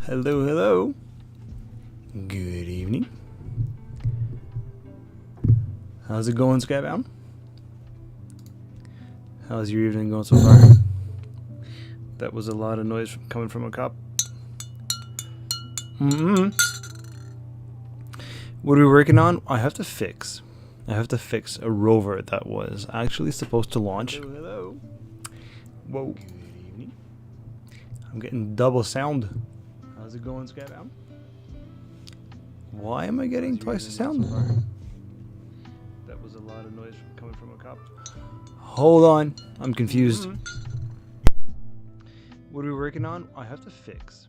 Hello, hello. Good evening. How's it going, Skybound? How's your evening going so far? That was a lot of noise coming from a cop. What are we working on? I have to fix a rover that was actually supposed to launch. Hello, hello. Whoa. Good evening. I'm getting double sound. How's it going, Skybound? Why am I getting twice the sound? That was a lot of noise coming from a cop. Hold on, I'm confused. What are we working on? I have to fix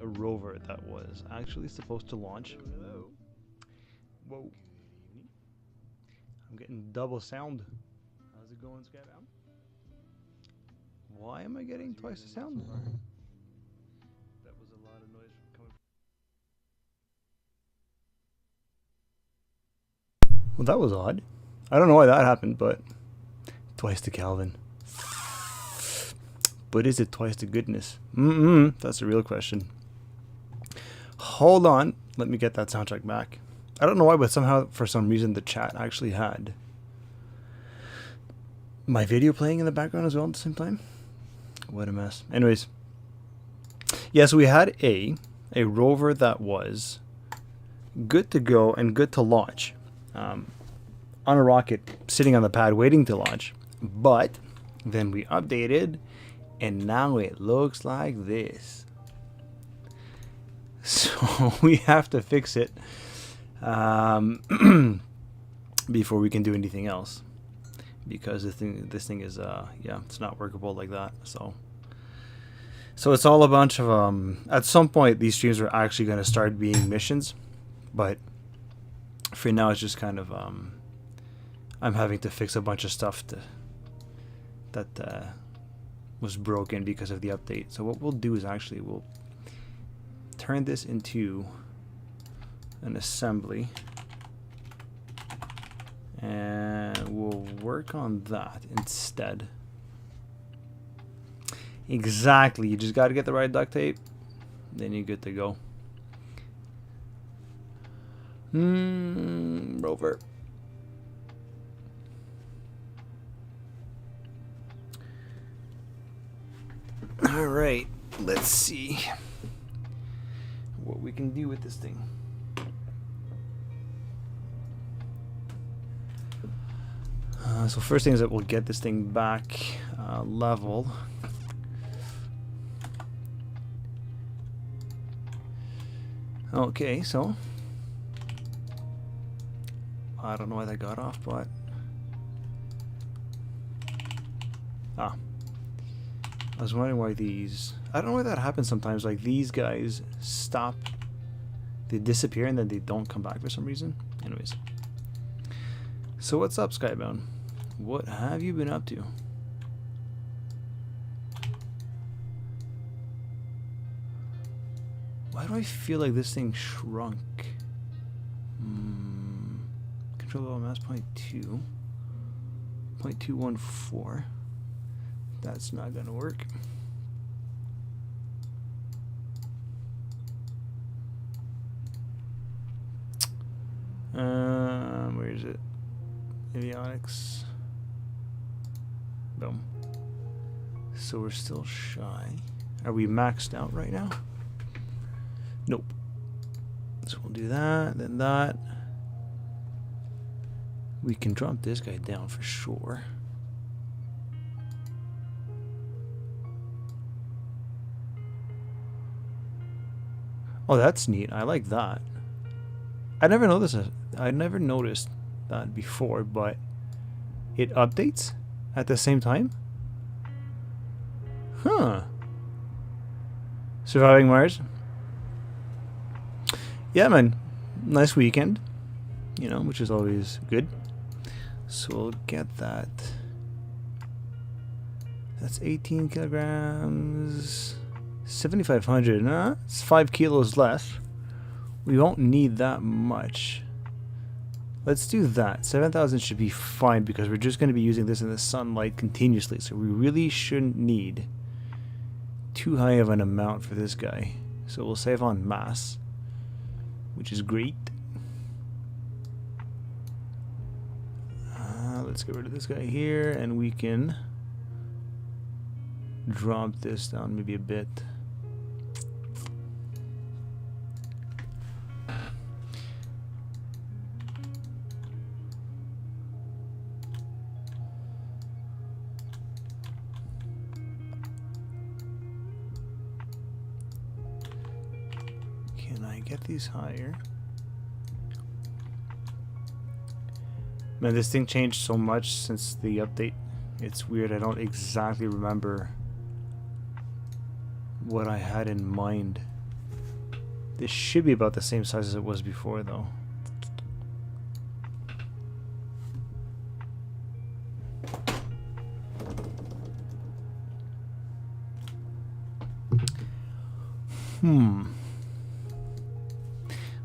a rover that was actually supposed to launch. Hello. Whoa. I'm getting double sound. How's it going, Skybound? Why am I getting twice the sound? That was a lot of noise coming. Well, that was odd. I don't know why that happened, but twice to Calvin. But is it twice to goodness? That's a real question. Hold on. Let me get that soundtrack back. I don't know why, but somehow, for some reason, the chat actually had my video playing in the background as well at the same time. What a mess. Anyways. Yeah, so we had a rover that was good to go and good to launch on a rocket sitting on the pad waiting to launch. But then we updated and now it looks like this. So we have to fix it before we can do anything else, because this thing is yeah, it's not workable like that. So it's all a bunch of at some point these streams are actually going to start being missions, but for now it's just kind of I'm having to fix a bunch of stuff that was broken because of the update. So what we'll do is actually we'll turn this into an assembly and we'll work on that instead. Exactly, you just got to get the right duct tape, then you're good to go. Rover. All right, let's see what we can do with this thing. So first thing is that we'll get this thing back level. Okay, so I don't know why that got off, but I was wondering why these, I don't know why that happens sometimes, like these guys stop, they disappear and then they don't come back for some reason. Anyways, so what's up, Skybound? What have you been up to? Why do I feel like this thing shrunk? Control level mass 0.2. 0.214. That's not gonna work. Where is it? avionics. Boom. So we're still shy. Are we maxed out right now? Nope. So we'll do that, then that. We can drop this guy down for sure. Oh, that's neat. I like that. I never noticed that before, but it updates at the same time. Huh. Surviving Mars. Yeah, man. Nice weekend. You know, which is always good. So we'll get that. That's 18 kilograms. 7,500. It's 5 kilos less. We won't need that much. Let's do that. 7,000 should be fine because we're just going to be using this in the sunlight continuously. So we really shouldn't need too high of an amount for this guy. So we'll save on mass, which is great. Let's get rid of this guy here, and we can drop this down maybe a bit. Can I get these higher? Man, this thing changed so much since the update. It's weird. I don't exactly remember what I had in mind. This should be about the same size as it was before, though.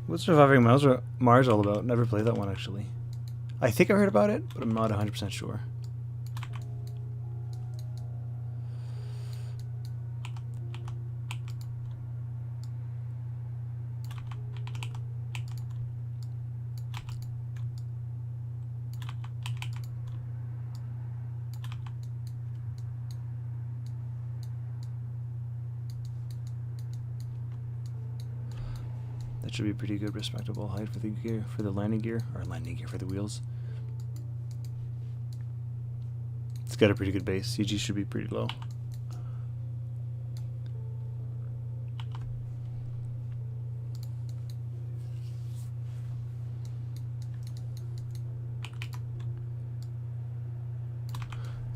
What's Surviving Mars all about? Never played that one, actually. I think I heard about it, but I'm not 100% sure. That should be pretty good, respectable height for the gear, for the landing gear, or landing gear for the wheels. It's got a pretty good base. CG should be pretty low.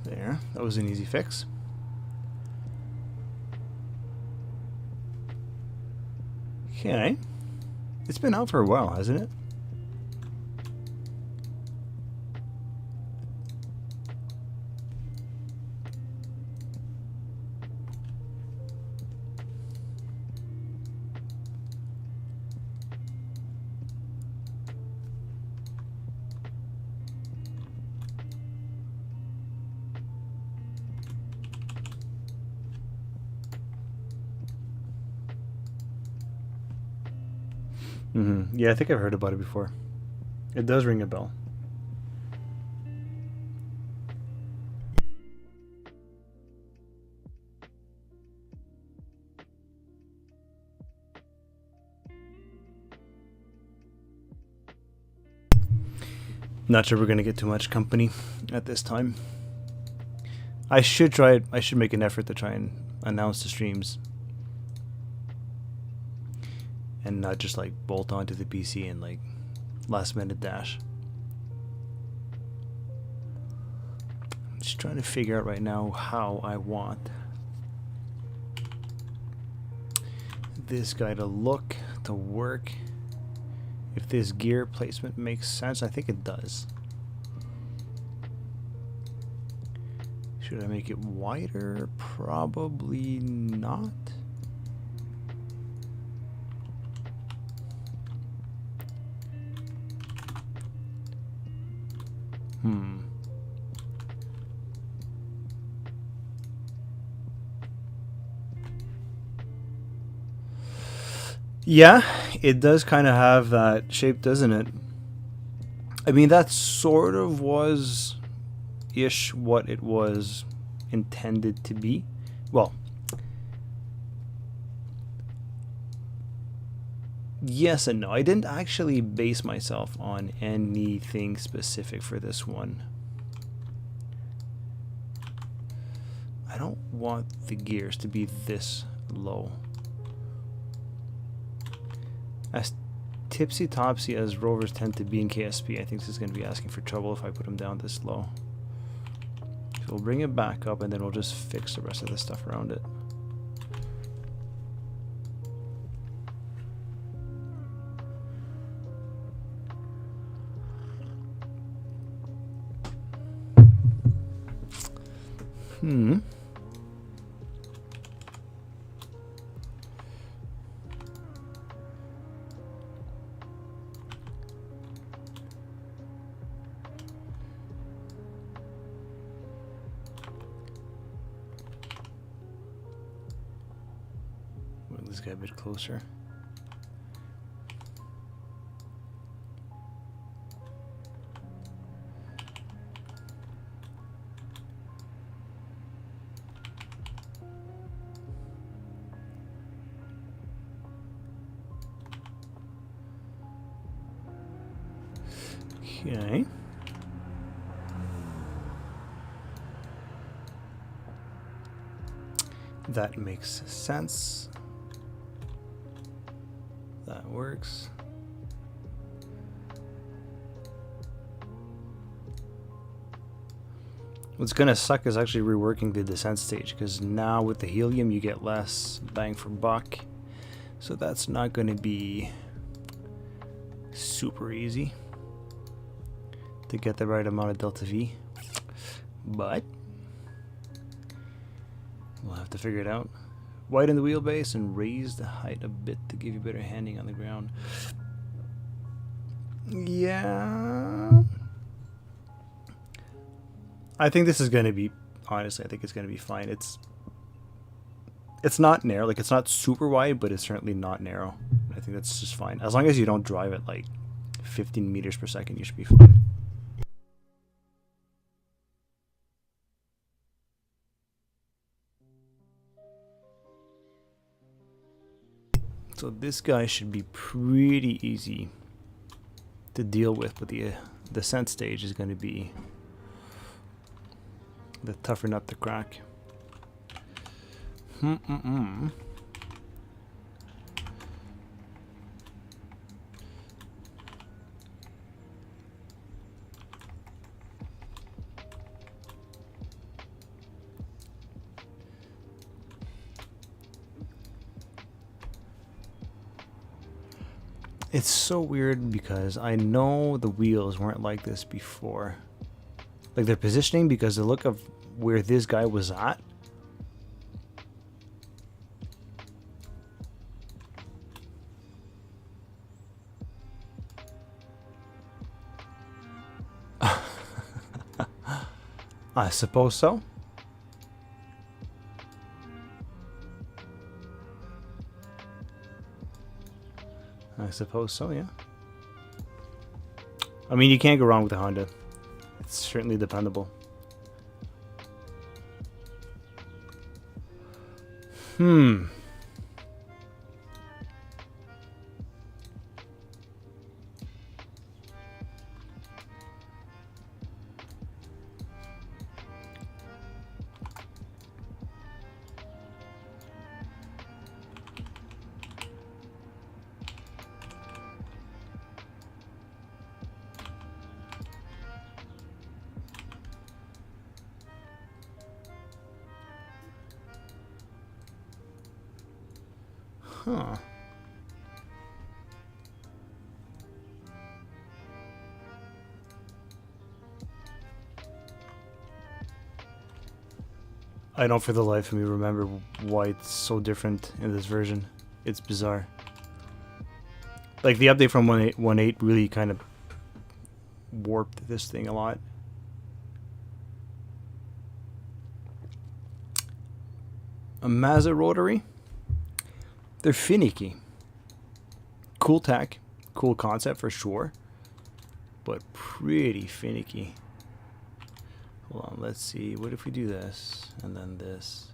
There, that was an easy fix. Okay. It's been out for a while, hasn't it? Yeah, I think I've heard about it before. It does ring a bell. Not sure we're going to get too much company at this time. I should try it. I should make an effort to try and announce the streams. And not just like bolt onto the PC and like last minute dash. I'm just trying to figure out right now how I want this guy to look, to work. If this gear placement makes sense. I think it does. Should I make it wider? Probably not. Yeah, it does kind of have that shape, doesn't it? I mean, that sort of was ish what it was intended to be. Well, yes and no. I didn't actually base myself on anything specific for this one. I don't want the gears to be this low. As tipsy-topsy as rovers tend to be in KSP, I think this is going to be asking for trouble if I put them down this low. So we'll bring it back up and then we'll just fix the rest of the stuff around it. Move this guy a bit closer. Okay. That makes sense. That works. What's gonna suck is actually reworking the descent stage, because now with the helium you get less bang for buck. So that's not gonna be super easy to get the right amount of delta V, but we'll have to figure it out. Widen the wheelbase and raise the height a bit to give you better handling on the ground. Yeah, I think this is going to be, honestly, I think it's going to be fine. It's not narrow, like it's not super wide, but it's certainly not narrow. I think that's just fine. As long as you don't drive at like 15 meters per second, you should be fine. So this guy should be pretty easy to deal with, but the descent stage is going to be the tougher nut to crack. It's so weird because I know the wheels weren't like this before. Like their positioning, because the look of where this guy was at. I suppose so. I suppose so, yeah. I mean, you can't go wrong with the Honda. It's certainly dependable. Huh. I don't for the life of me remember why it's so different in this version. It's bizarre. Like the update from 1.8 really kind of warped this thing a lot. A Mazda rotary. They're finicky. Cool tech, cool concept for sure. but pretty finicky. Hold on, let's see. What if we do this and then this?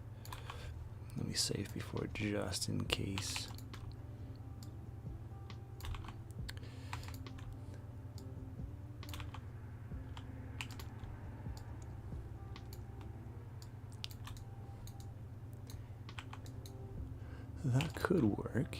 Let me save before, just in case. That could work.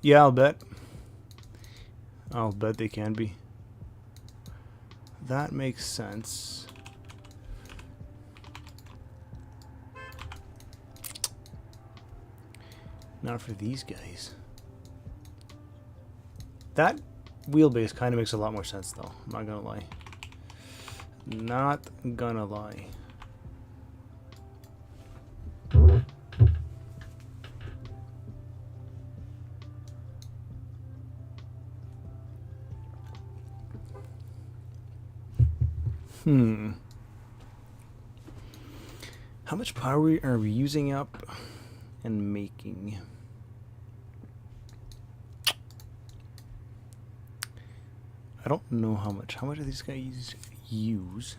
Yeah, I'll bet. I'll bet they can be. That makes sense. Not for these guys. That wheelbase kind of makes a lot more sense, though. I'm not gonna lie. Not gonna lie. How much power are we using up and making? I don't know how much. How much do these guys use?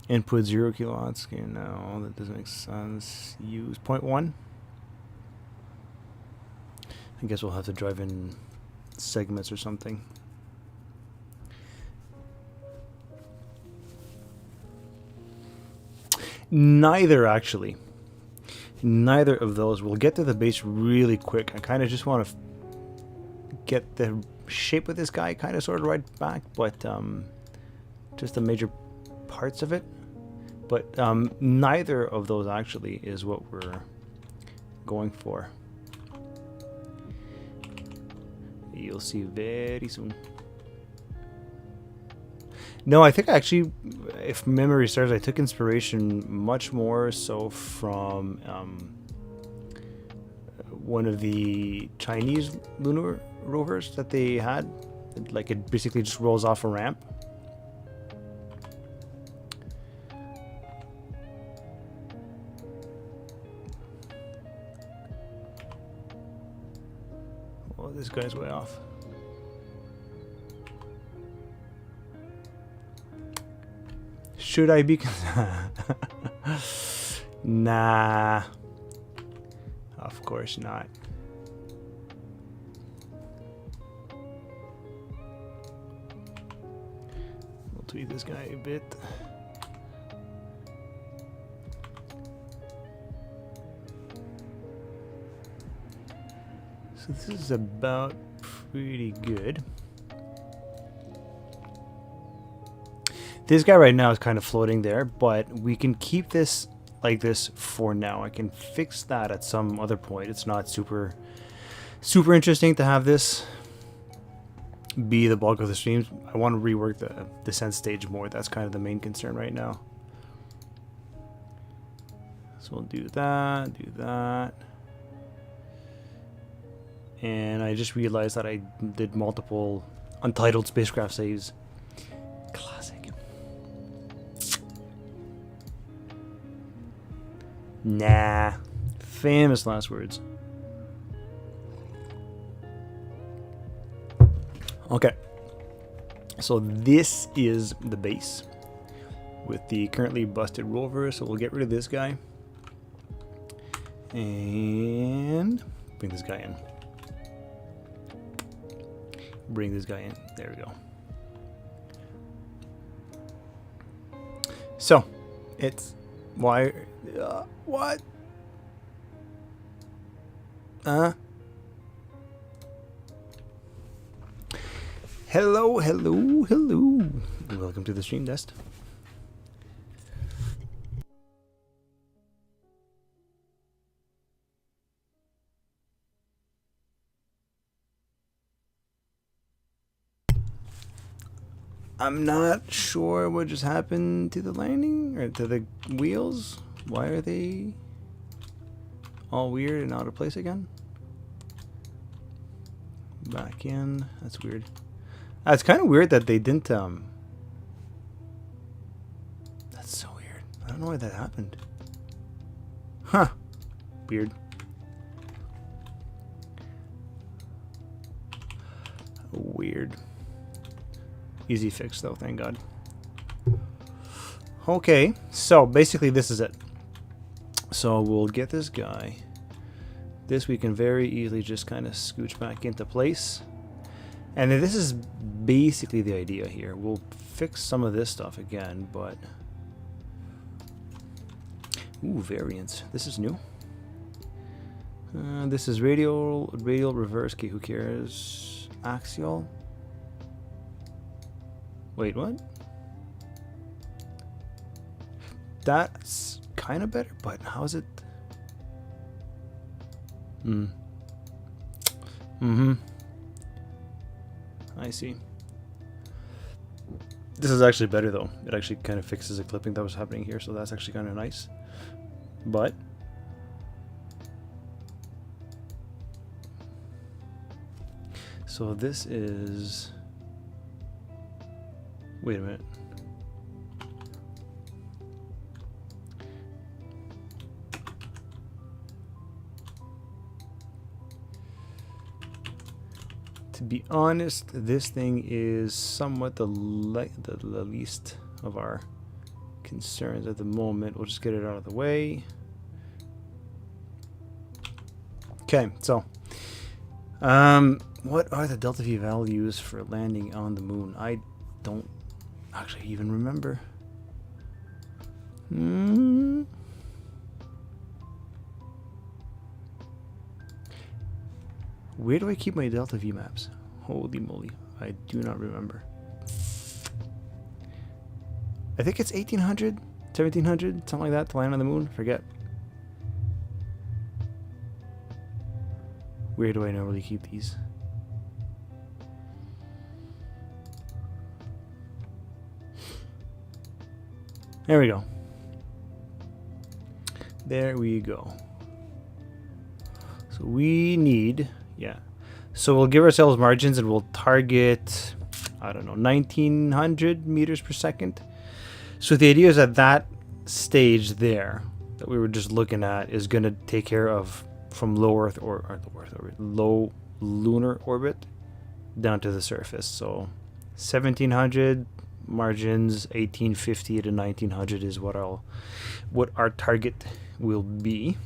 Input 0 kilowatts. Okay, no, that doesn't make sense. Use 0.1. I guess we'll have to drive in segments or something. Neither, actually. Neither of those. We'll get to the base really quick. I kind of just want to get the shape of this guy kind of sort of right back, but just the major parts of it. But neither of those actually is what we're going for. You'll see very soon. No, I think actually, if memory serves, I took inspiration much more so from one of the Chinese lunar rovers that they had. Like, it basically just rolls off a ramp. Oh, this guy's way off. Should I be? Nah. Of course not. We'll tweak this guy a bit. So this is about pretty good. This guy right now is kind of floating there, but we can keep this like this for now. I can fix that at some other point. It's not super interesting to have this be the bulk of the streams. I want to rework the descent stage more. That's kind of the main concern right now. So we'll do that. And I just realized that I did multiple untitled spacecraft saves. Classic. Nah. Famous last words. Okay. So this is the base with the currently busted rover. So we'll get rid of this guy. And bring this guy in. Bring this guy in. There we go. So, it's why what? Hello. Welcome to the stream desk. I'm not sure what just happened to the landing or to the wheels. Why are they all weird and out of place again? Back in. That's weird. It's kind of weird that they didn't. That's so weird. I don't know why that happened. Huh. Weird. Weird. Easy fix though, thank God. Okay, so basically this is it. So we'll get this guy. This we can very easily just kind of scooch back into place. And then this is basically the idea here. We'll fix some of this stuff again, but... Ooh, variants. This is new. This is radial reverse. Okay, who cares? Axial. Wait, what? That's kind of better, but how is it? I see. This is actually better though. It actually kind of fixes the clipping that was happening here, so that's actually kind of nice. But so this is, wait a minute. To be honest, this thing is somewhat the least of our concerns at the moment. We'll just get it out of the way. Okay, so what are the delta V values for landing on the moon? I don't actually even remember. Where do I keep my delta V maps? Holy moly, I do not remember. I think it's 1800, 1700, something like that to land on the moon. Forget. Where do I normally keep these? There we go. There we go. So we need, yeah. So we'll give ourselves margins and we'll target, I don't know, 1900 meters per second. So the idea is that that stage there that we were just looking at is going to take care of from low Earth or low Earth orbit, low lunar orbit down to the surface. So 1700 margins, 1850 to 1900 is what our target will be.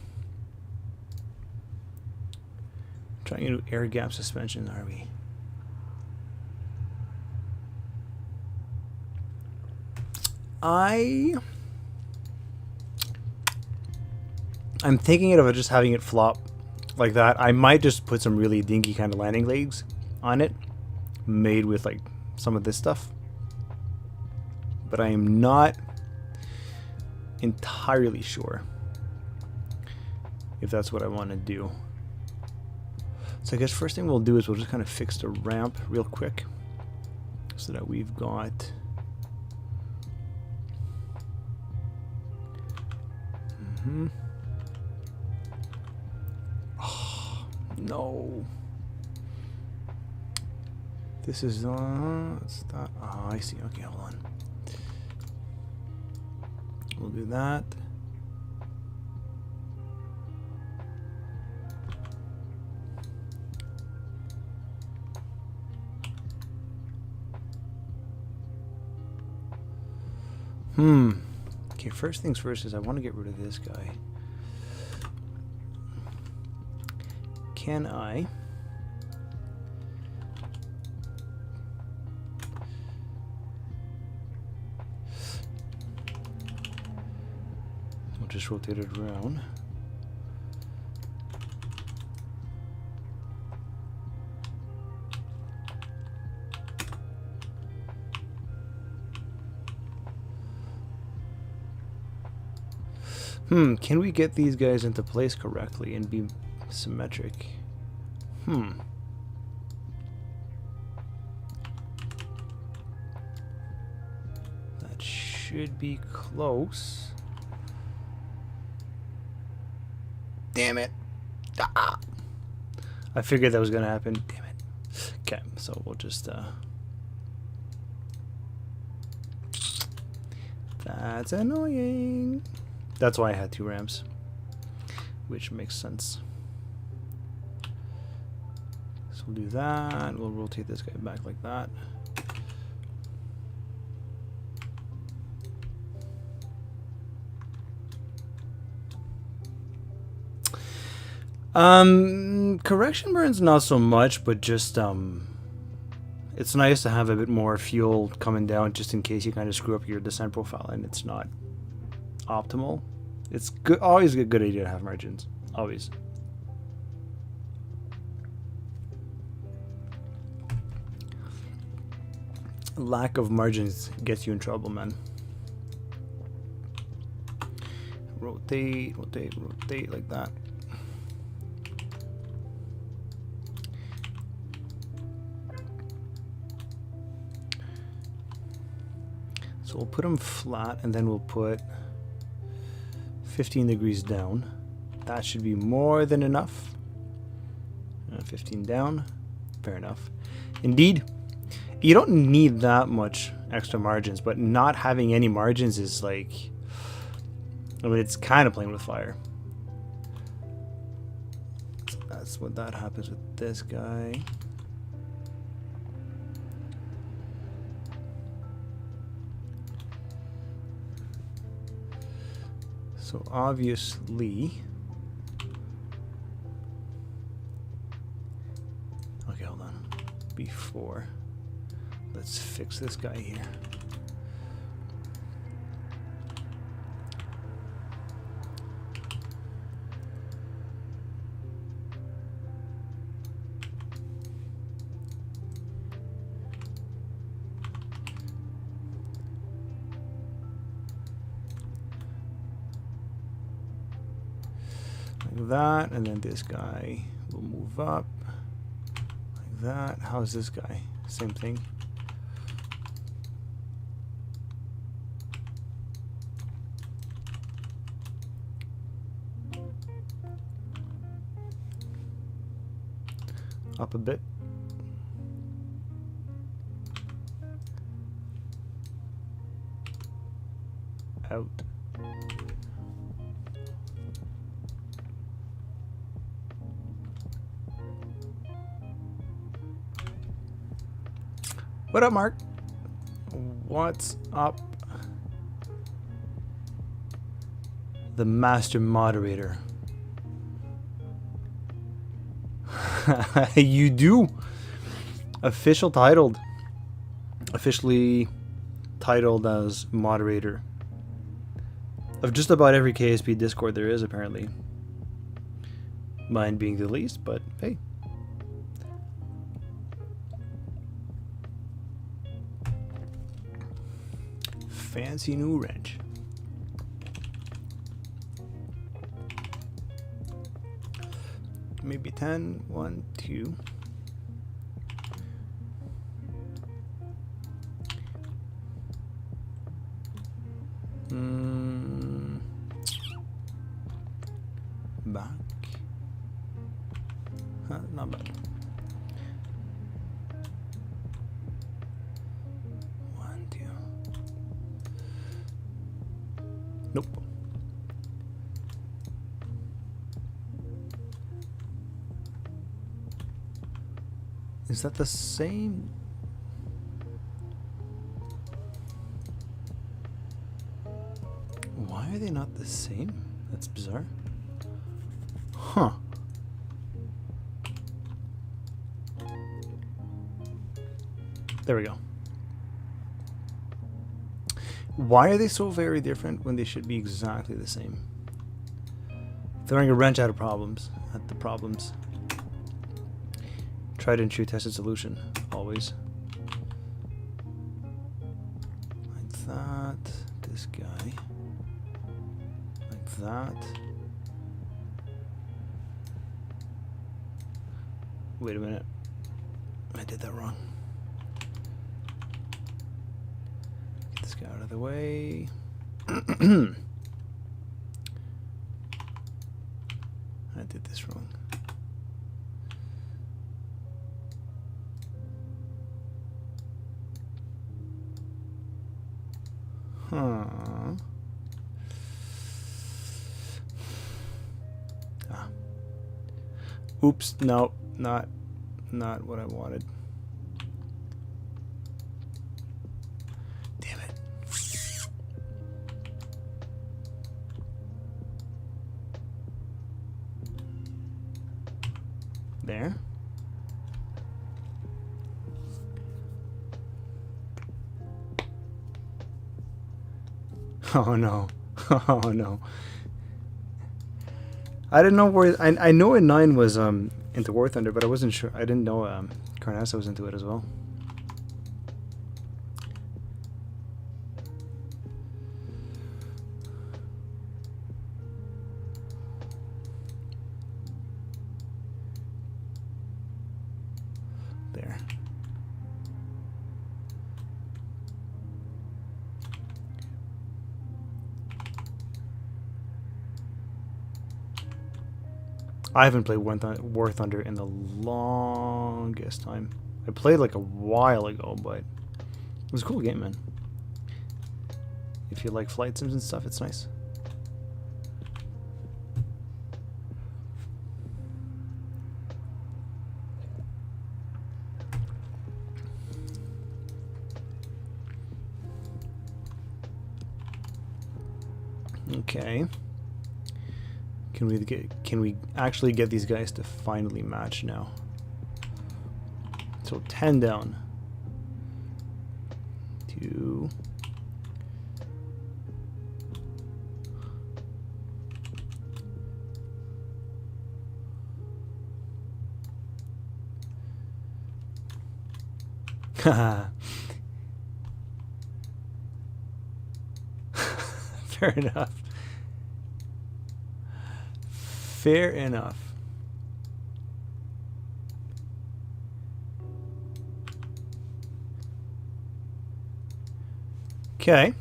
Trying to do air gap suspension, are we? I'm thinking of just having it flop like that. I might just put some really dinky kind of landing legs on it, made with like some of this stuff. But I am not entirely sure if that's what I want to do. So I guess first thing we'll do is we'll just kind of fix the ramp real quick so that we've got oh, no. This is it's not, oh, I see. Okay, hold on. We'll do that. Okay, first things first is I want to get rid of this guy. Can I? I'll just rotate it around. Can we get these guys into place correctly and be symmetric? should be close. Damn it. Ah. I figured that was going to happen. Damn it. Okay, so we'll just... That's annoying. That's why I had 2 ramps. Which makes sense. So we'll do that. We'll rotate this guy back like that. Correction burns not so much, but just it's nice to have a bit more fuel coming down just in case you kind of screw up your descent profile and it's not optimal. It's good, always a good idea to have margins, always. Lack of margins gets you in trouble, man. Rotate, rotate, rotate like that. So we'll put them flat and then we'll put 15 degrees down. That should be more than enough. 15 down, fair enough. Indeed, you don't need that much extra margins, but not having any margins is like, I mean, it's kind of playing with fire. So that's what that happens with this guy. So obviously, okay, hold on. Before, let's fix this guy here. That, and then this guy will move up like that. How's this guy? Same thing. Up a bit. Out. What up, Mark? What's up? The master moderator. You do. Officially titled as moderator of just about every KSP Discord there is, apparently. Mine being the least, but hey. Fancy new wrench. Maybe 10, 1, 2. Back. Not bad. 1, 2. Nope. Is that the same? Why are they not the same? That's bizarre. Huh. There we go. Why are they so very different when they should be exactly the same? Throwing a wrench at problems. Tried and true tested solution. Always. Like that. This guy. Like that. Wait a minute. I did that wrong. this guy out of the way. I did this wrong. Huh. Ah. Oops, no, not what I wanted. Damn it. There. Oh no. Oh no. I didn't know where I know N9 was into War Thunder, but I wasn't sure. I didn't know Carnassa was into it as well. There. I haven't played War Thunder in the longest time. I played like a while ago, but it was a cool game, man. If you like flight sims and stuff, it's nice. Okay. Can we actually get these guys to finally match now? So 10 down. 2. Fair enough. Fair enough. Okay,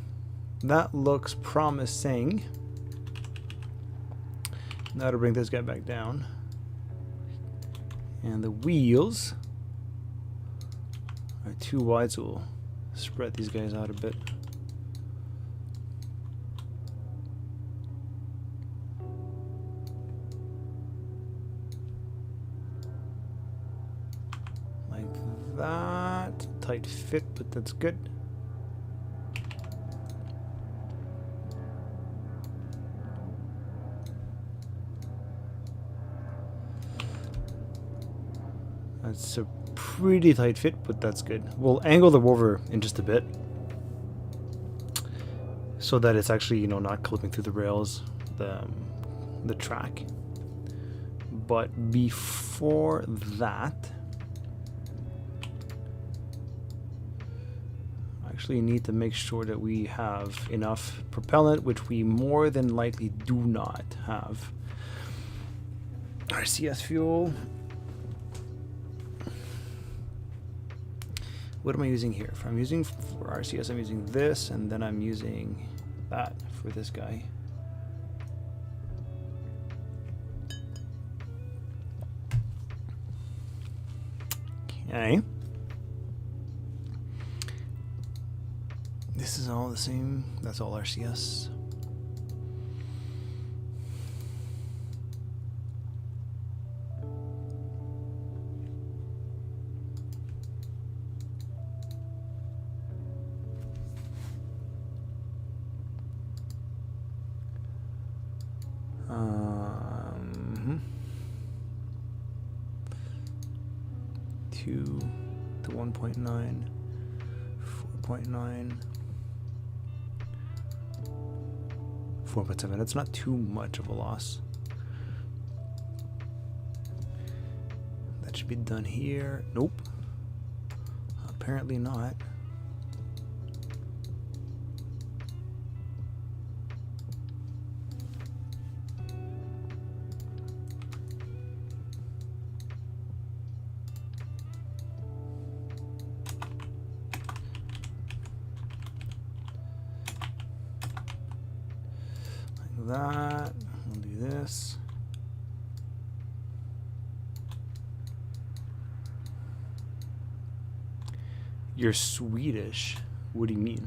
that looks promising. Now to bring this guy back down. And the wheels are too wide, so we'll spread these guys out a bit. That tight fit, but that's good. That's a pretty tight fit, but that's good. We'll angle the rover in just a bit so that it's actually, you know, not clipping through the rails, the track. But before that, actually need to make sure that we have enough propellant, which we more than likely do not have. RCS fuel. What am I using here? If I'm using for RCS, I'm using this, and then I'm using that for this guy. Okay. This is all the same. That's all RCS. To 1.9, 4.9, 4.7. That's not too much of a loss. That should be done here. Nope. Apparently not. that. We'll do this. You're Swedish. What do you mean?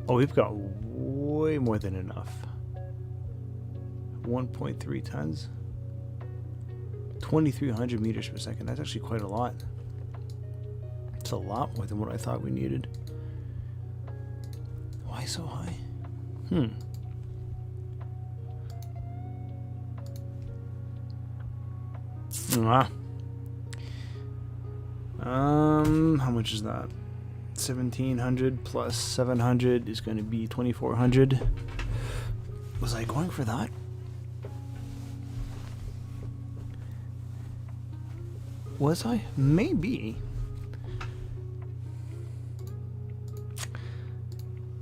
Oh, we've got way more than enough. 1.3 tons. 2,300 meters per second. That's actually quite a lot. It's a lot more than what I thought we needed. Why so high? How much is that? 1,700 plus 700 is going to be 2,400. Was I going for that? Was I? Maybe.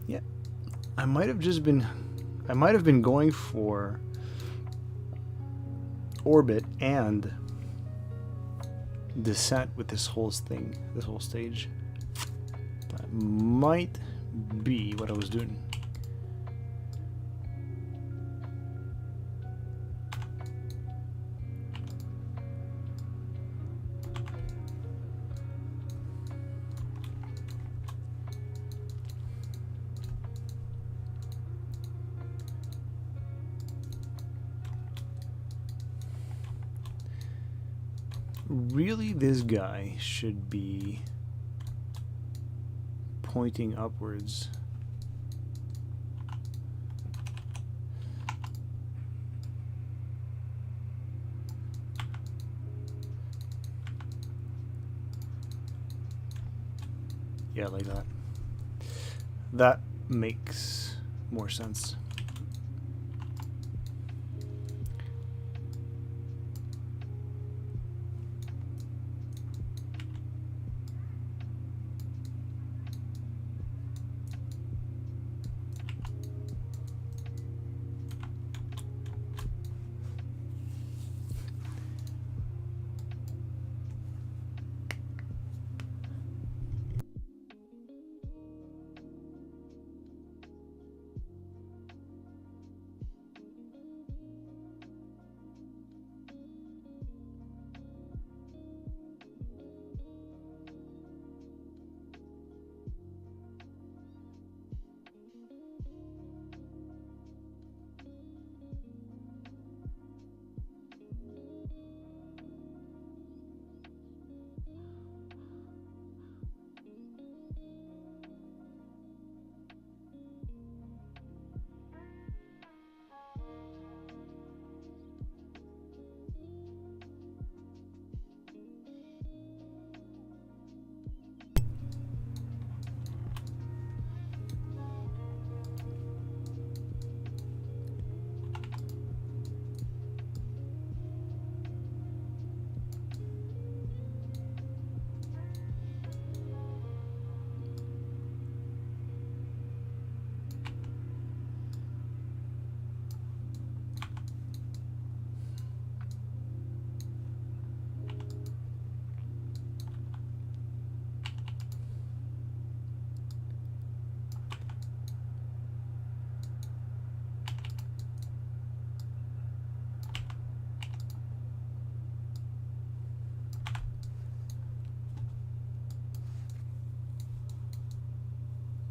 Yeah. I might have been going for orbit and descent with this whole thing, this whole stage. That might be what I was doing. Really, this guy should be pointing upwards. Yeah, like that. That makes more sense.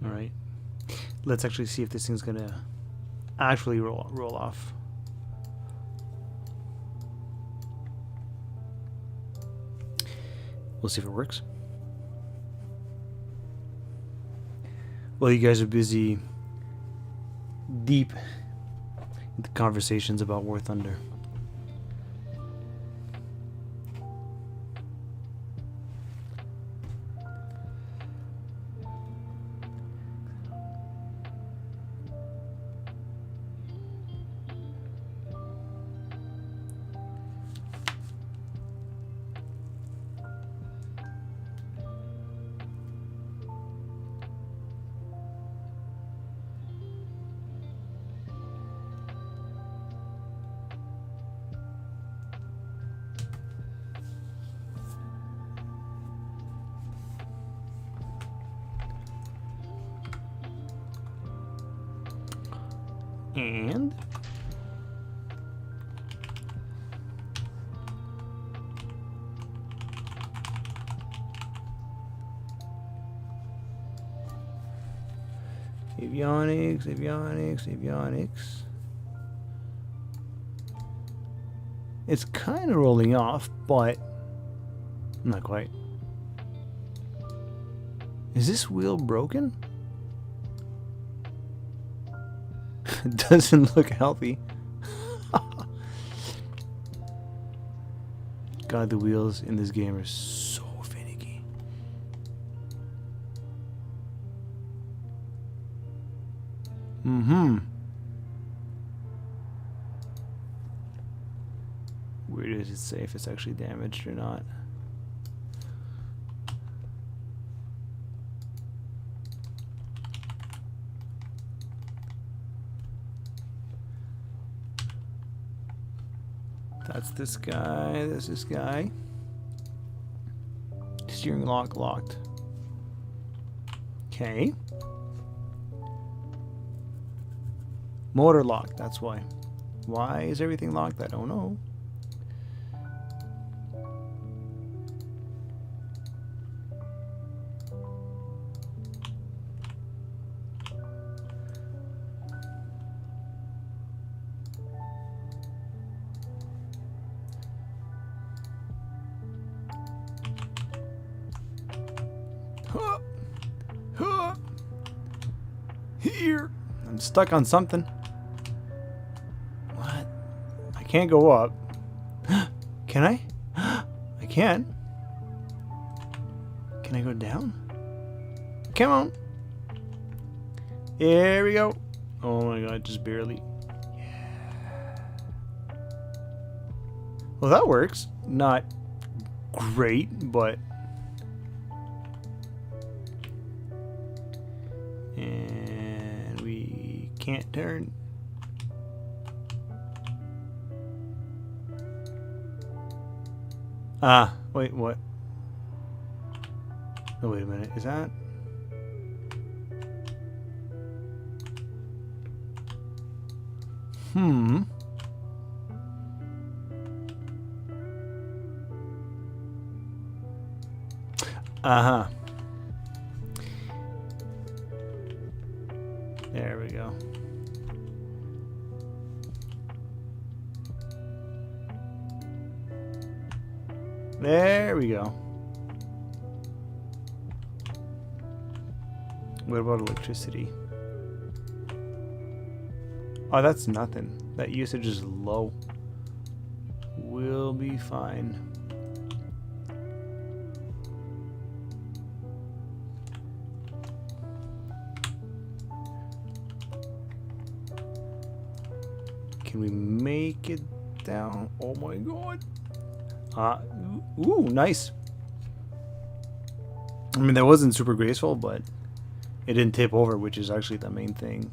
All right. Let's actually see if this thing's gonna actually roll off. We'll see if it works. Well, you guys are busy deep in the conversations about War Thunder. And avionics. It's kind of rolling off, but not quite. Is this wheel broken? It doesn't look healthy. God, the wheels in this game are so finicky. Where does it say if it's actually damaged or not? That's this guy. That's this guy. Steering lock locked. Okay. Motor locked. That's why. Why is everything locked? I don't know. Here. I'm stuck on something. What? I can't go up. Can I? I can. Can I go down? Come on. There we go. Oh my god, just barely. Yeah. Well, that works. Not great, but... And we can't turn. Ah, wait, what? Oh, wait a minute. Is that? Uh-huh. There we go. There we go. What about electricity? Oh, that's nothing. That usage is low. We'll be fine. Can we make it down? Oh my god. Ooh, nice. I mean, that wasn't super graceful, but it didn't tip over, which is actually the main thing.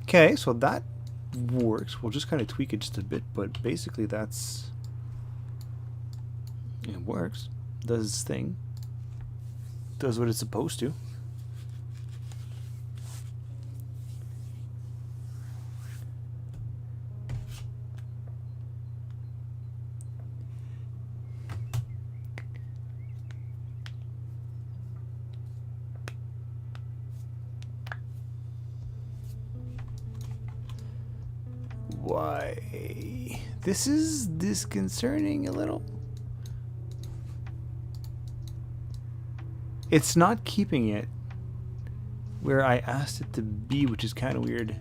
Okay, so that works. We'll just kind of tweak it just a bit, but basically that's... It works. Does its thing. Does what it's supposed to. why this is disconcerting a little. It's not keeping it where I asked it to be, which is kind of weird.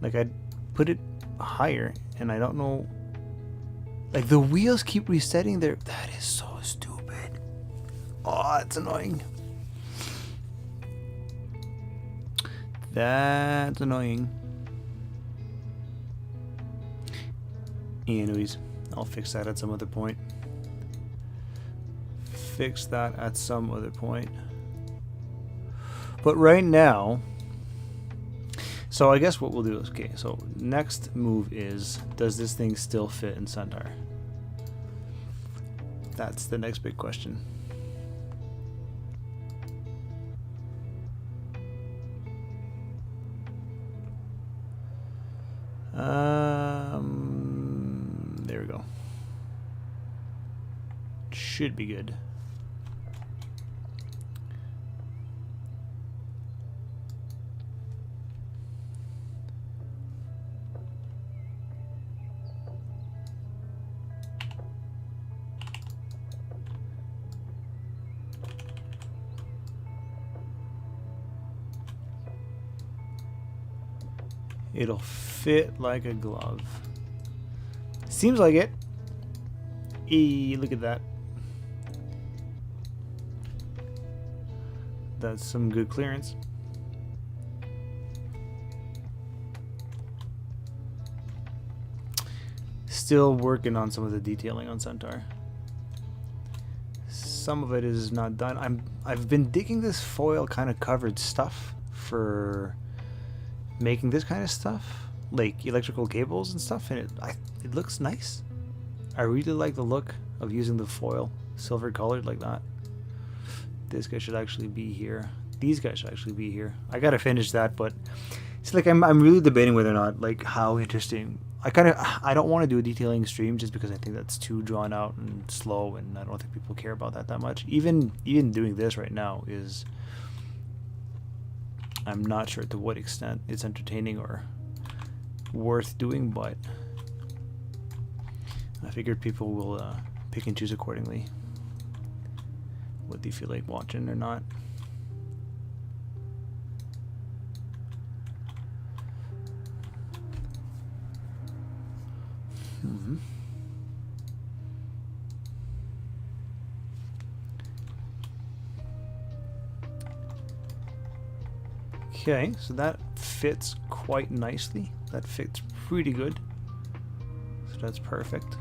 Like, I put it higher, and I don't know. Like, the wheels keep resetting there. That is so stupid. Oh, it's annoying. That's annoying. Anyways, I'll fix that at some other point. Fix that at some other point. But right now, so I guess what we'll do is, okay, so next move is, does this thing still fit in Centaur? That's the next big question. There we go. Should be good. It'll fit like a glove. Seems like it. Look at that. That's some good clearance. Still working on some of the detailing on Centaur. Some of it is not done. I've been digging this foil kind of covered stuff for making this kind of stuff, like electrical cables and stuff, and it looks nice. I really like the look of using the foil silver colored like that. This guy should actually be here. These guys should actually be here. I gotta finish that, but it's like I'm really debating whether or not, like, how interesting. I don't want to do a detailing stream just because I think that's too drawn out and slow, and I don't think people care about that much. Even doing this right now is, I'm not sure to what extent it's entertaining or worth doing, but I figured people will pick and choose accordingly what they feel like watching or not. Okay, so that fits quite nicely. That fits pretty good. So that's perfect.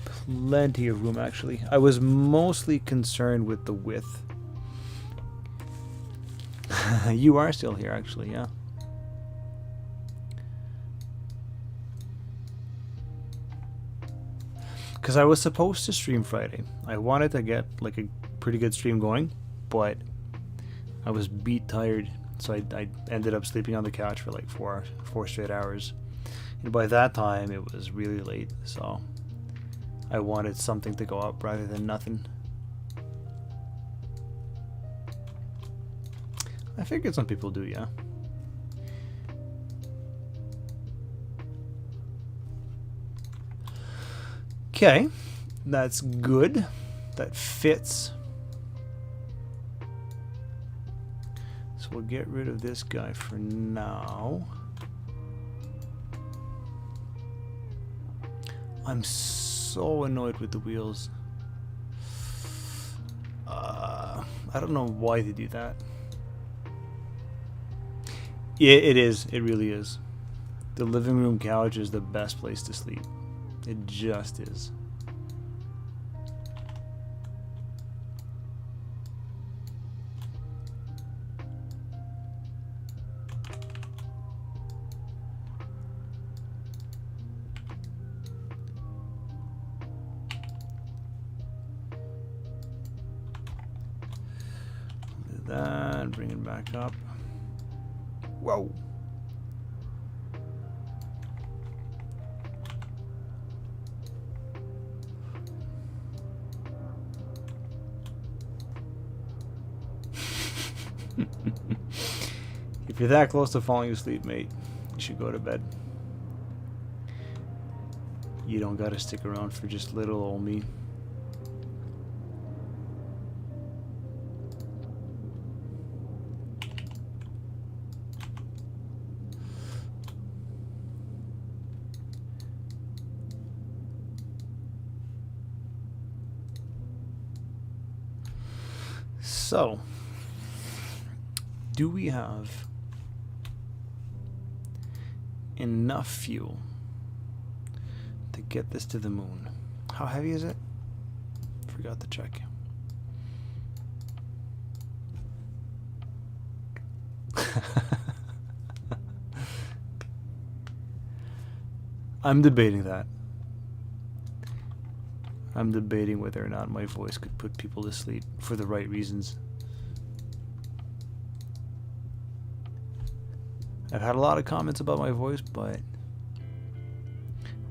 Plenty of room, actually. I was mostly concerned with the width. You are still here, actually, yeah. Because I was supposed to stream Friday. I wanted to get like a pretty good stream going, but I was beat tired, so I ended up sleeping on the couch for like four straight hours. And by that time, it was really late, so I wanted something to go up rather than nothing. I figured some people do, yeah. Okay, that's good. That fits. So we'll get rid of this guy for now. I'm so annoyed with the wheels. I don't know why they do that. Yeah, it is. It really is. The living room couch is the best place to sleep. It just is. Do that, bring it back up. Whoa. If you're that close to falling asleep, mate, you should go to bed. You don't gotta stick around for just little old me. So, do we have enough fuel to get this to the moon? How heavy is it? Forgot to check. I'm debating that. I'm debating whether or not my voice could put people to sleep for the right reasons. I've had a lot of comments about my voice, but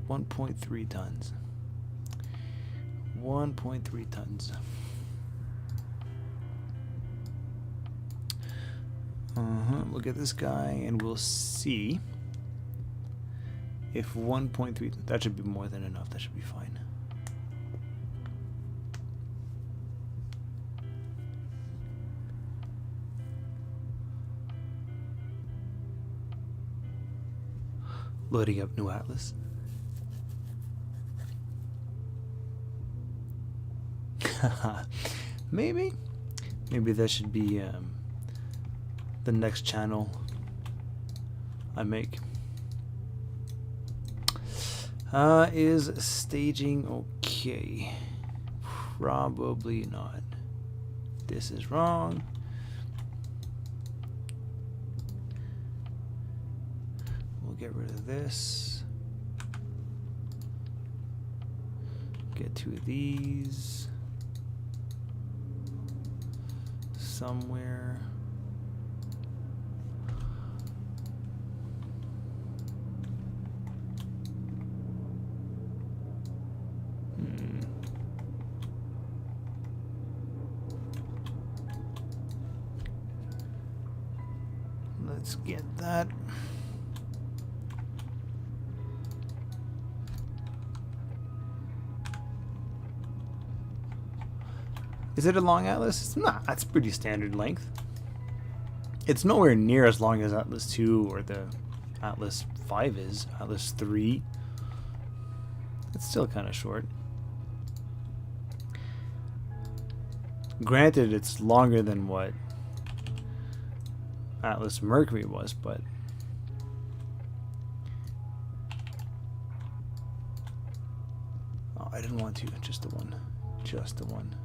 1.3 tons. 1.3 tons. Look at this guy and we'll see if 1.3, that should be more than enough. That should be fine. Loading up new atlas. Maybe that should be the next channel I make. Is staging okay? Probably not. This is wrong. We'll get rid of this. Get 2 of these. Somewhere. Let's get that. Is it a long atlas? It's not. That's pretty standard length. It's nowhere near as long as Atlas 2 or the Atlas 5 is. Atlas 3. It's still kind of short. Granted, it's longer than what Atlas Mercury was, but oh, I didn't want to. Just the one. Just the one.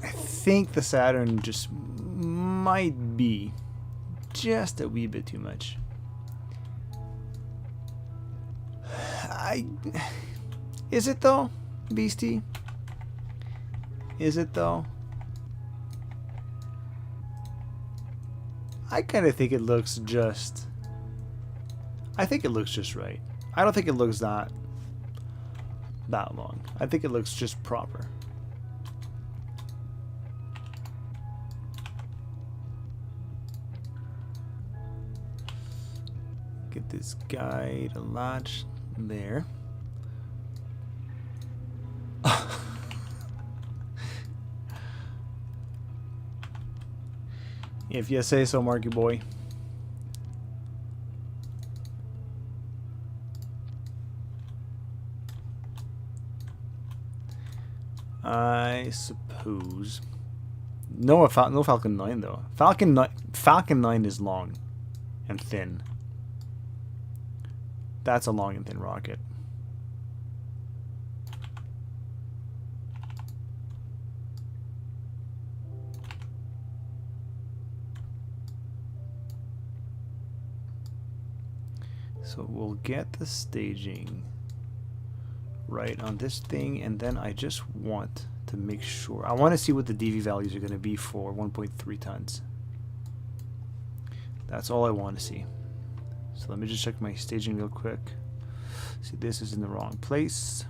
I think the Saturn just might be just a wee bit too much. Is it though, Beastie? Is it though? I kind of think it looks just. I think it looks just right. I don't think it looks that long. I think it looks just proper. Get this guy to latch there. If you say so, Marky boy. I suppose. No Falcon 9 though. Falcon 9 is long and thin. That's a long and thin rocket. So we'll get the staging right on this thing, and then I just want to make sure. I want to see what the DV values are going to be for 1.3 tons. That's all I want to see. So let me just check my staging real quick. See, this is in the wrong place.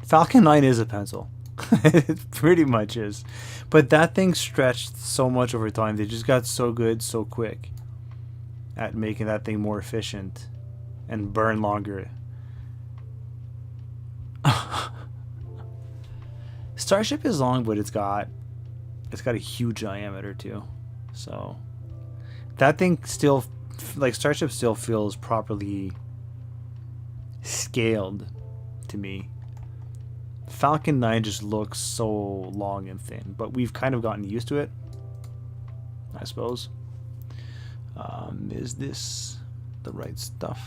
Falcon 9 is a pencil. It pretty much is. But that thing stretched so much over time. They just got so good so quick at making that thing more efficient and burn longer. Starship is long, but it's got a huge diameter too. So that thing still, like, Starship still feels properly scaled to me. Falcon 9 just looks so long and thin, but we've kind of gotten used to it, I suppose. Is this the right stuff?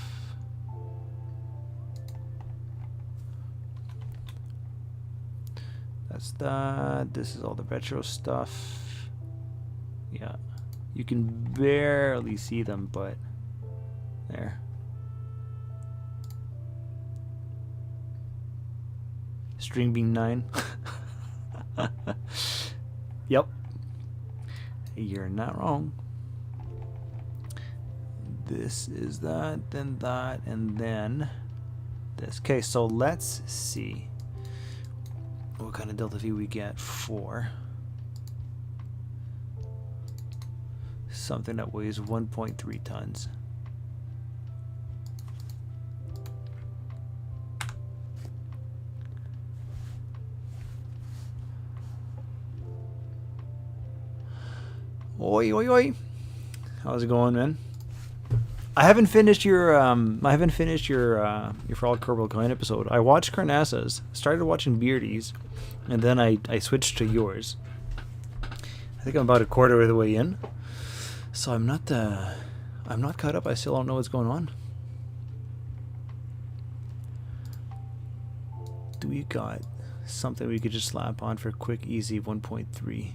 That's that. This is all the retro stuff. Yeah. You can barely see them, but there. String beam 9. Yep. You're not wrong. This is that, then that, and then this. Okay, so let's see what kind of delta V we get for something that weighs 1.3 tons. Oi, oi, oi. How's it going, man? I haven't finished your For All Kerbal Kind episode. I watched Carnassa's, started watching Beardy's, and then I switched to yours. I think I'm about a quarter of the way in, so I'm not caught up. I still don't know what's going on. Do we got something we could just slap on for a quick, easy 1.3?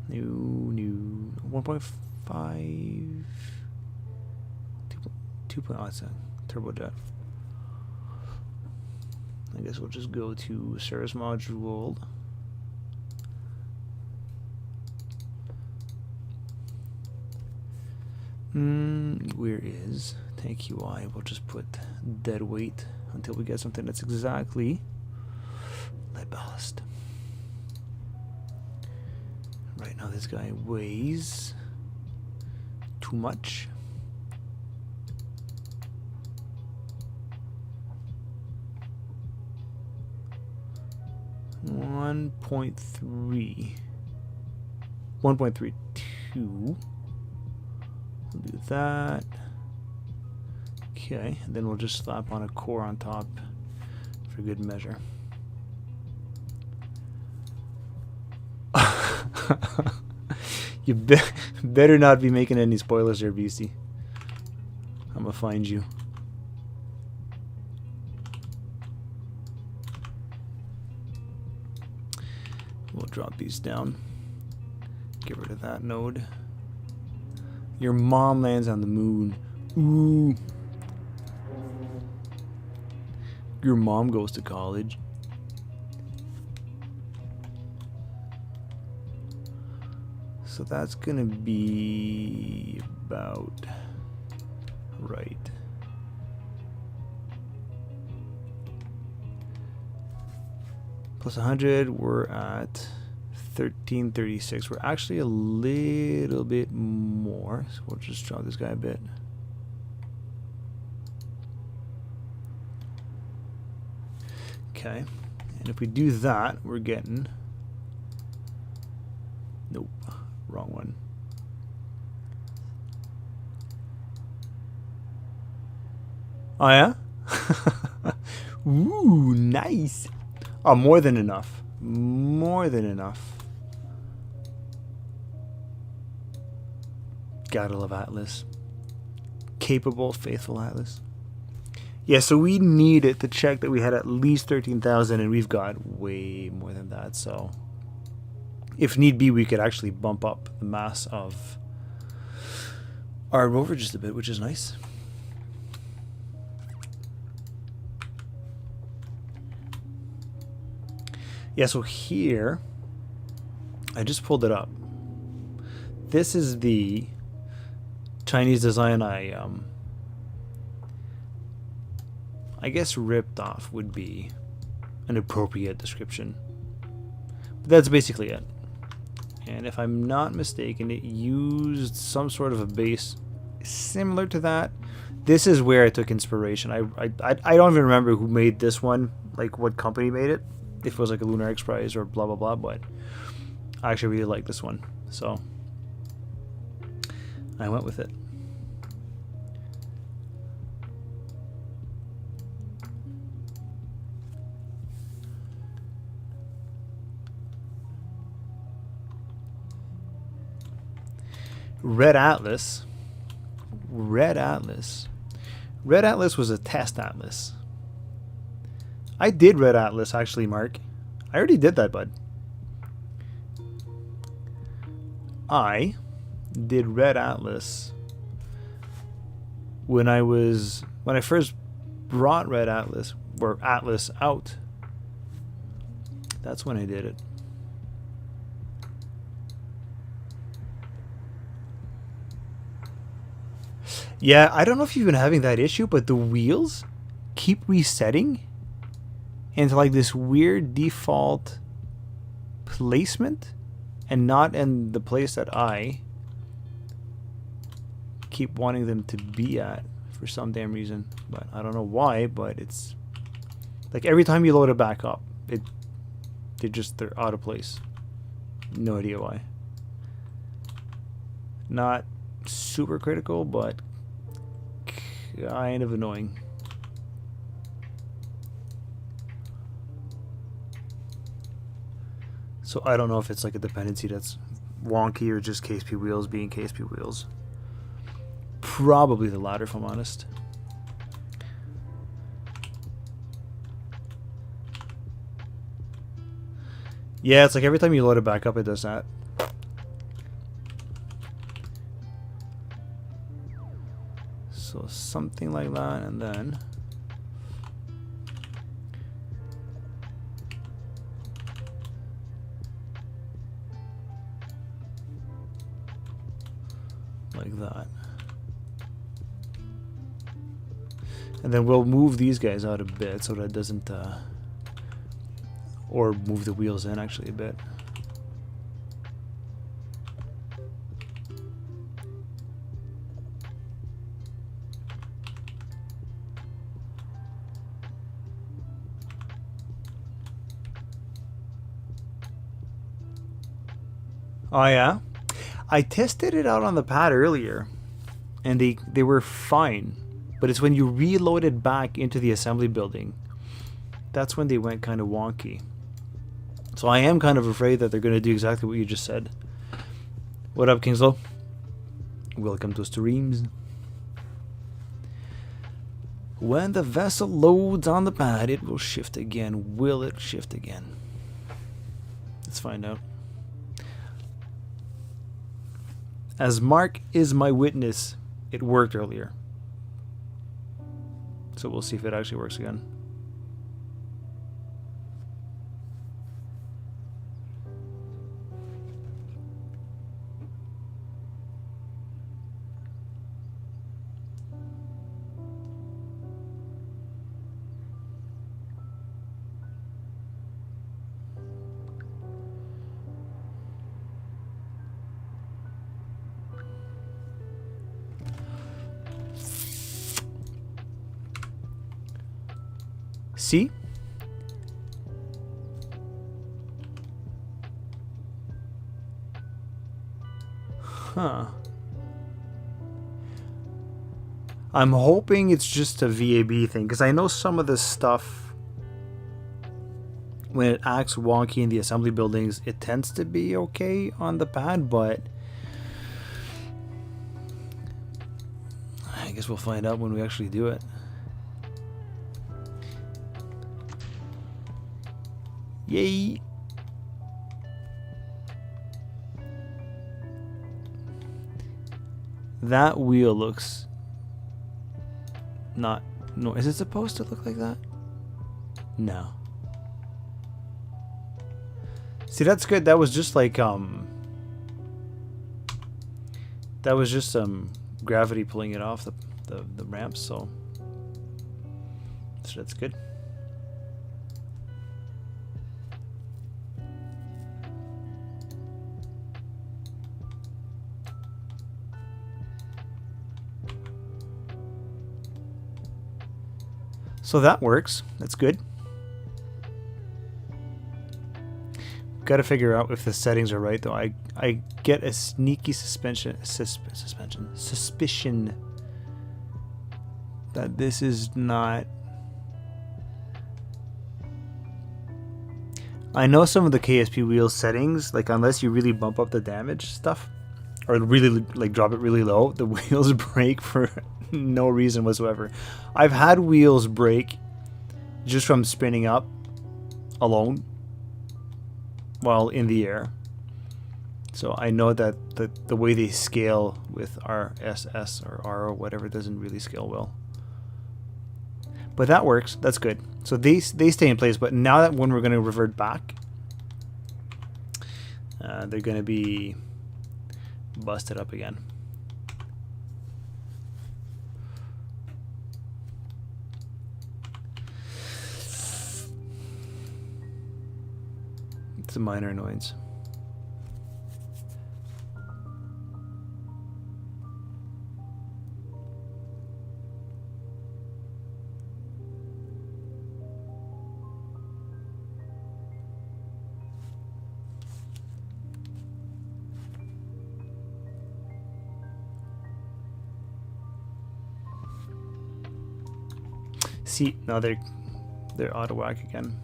New 1.5 2.0 turbojet. I guess we'll just go to service module. Where is tank UI? We'll just put dead weight until we get something that's exactly lead ballast. Right now this guy weighs too much. One point 1.32. We'll do that. Okay, and then we'll just slap on a core on top for good measure. You better not be making any spoilers there, Beastie. I'm gonna find you. We'll drop these down. Get rid of that node. Your mom lands on the moon. Ooh. Your mom goes to college. So that's gonna be about right. Plus 100, we're at 1336. We're actually a little bit more, so we'll just drop this guy a bit. Okay, and if we do that, we're getting, nope, wrong one. Oh yeah? Ooh, nice. Oh, more than enough. More than enough. Gotta love Atlas. Capable, faithful Atlas. Yeah, so we needed to check that we had at least 13,000, and we've got way more than that. So if need be, we could actually bump up the mass of our rover just a bit, which is nice. Yeah, so here, I just pulled it up. This is the Chinese design I guess ripped off would be an appropriate description. But that's basically it. And if I'm not mistaken, it used some sort of a base similar to that. This is where I took inspiration. I don't even remember who made this one, like what company made it. If it was like a Lunar X Prize or blah blah blah, but I actually really like this one, so I went with it. Red Atlas. Red Atlas. Red Atlas was a test atlas. I did Red Atlas actually, Mark. I already did that, bud. I did Red Atlas when I first brought Red Atlas or Atlas out. That's when I did it. Yeah, I don't know if you've been having that issue, but the wheels keep resetting into like this weird default placement and not in the place that I keep wanting them to be at for some damn reason. But I don't know why, but it's like every time you load it back up, they're out of place. No idea why. Not super critical, but kind of annoying. So I don't know if it's like a dependency that's wonky or just KSP wheels being KSP wheels. Probably the latter, if I'm honest. Yeah, it's like every time you load it back up, it does that. So something like that, and then like that. And then we'll move these guys out a bit so that it doesn't or move the wheels in actually a bit. Oh yeah, I tested it out on the pad earlier and they were fine, but it's when you reload it back into the assembly building, that's when they went kind of wonky. So I am kind of afraid that they're going to do exactly what you just said. What up, Kingslow? Welcome to streams. When the vessel loads on the pad, it will shift again. Will it shift again? Let's find out. As Mark is my witness, it worked earlier. So we'll see if it actually works again. See? Huh. I'm hoping it's just a VAB thing, because I know some of this stuff, when it acts wonky in the assembly buildings, it tends to be okay on the pad, but I guess we'll find out when we actually do it. Yay! That wheel looks not... No, is it supposed to look like that? No. See, that's good. That was just like, that was just gravity pulling it off the ramp, so So that's good. So that works. That's good. Got to figure out if the settings are right, though. I get a sneaky suspicion that this is not. I know some of the KSP wheel settings, like unless you really bump up the damage stuff, or really like drop it really low, the wheels break for no reason whatsoever. I've had wheels break just from spinning up alone while in the air. So I know that the way they scale with RSS or R or whatever doesn't really scale well. But that works. That's good. So they stay in place. But now that when we're going to revert back, they're going to be busted up again. It's a minor annoyance. See, now they're out of whack again.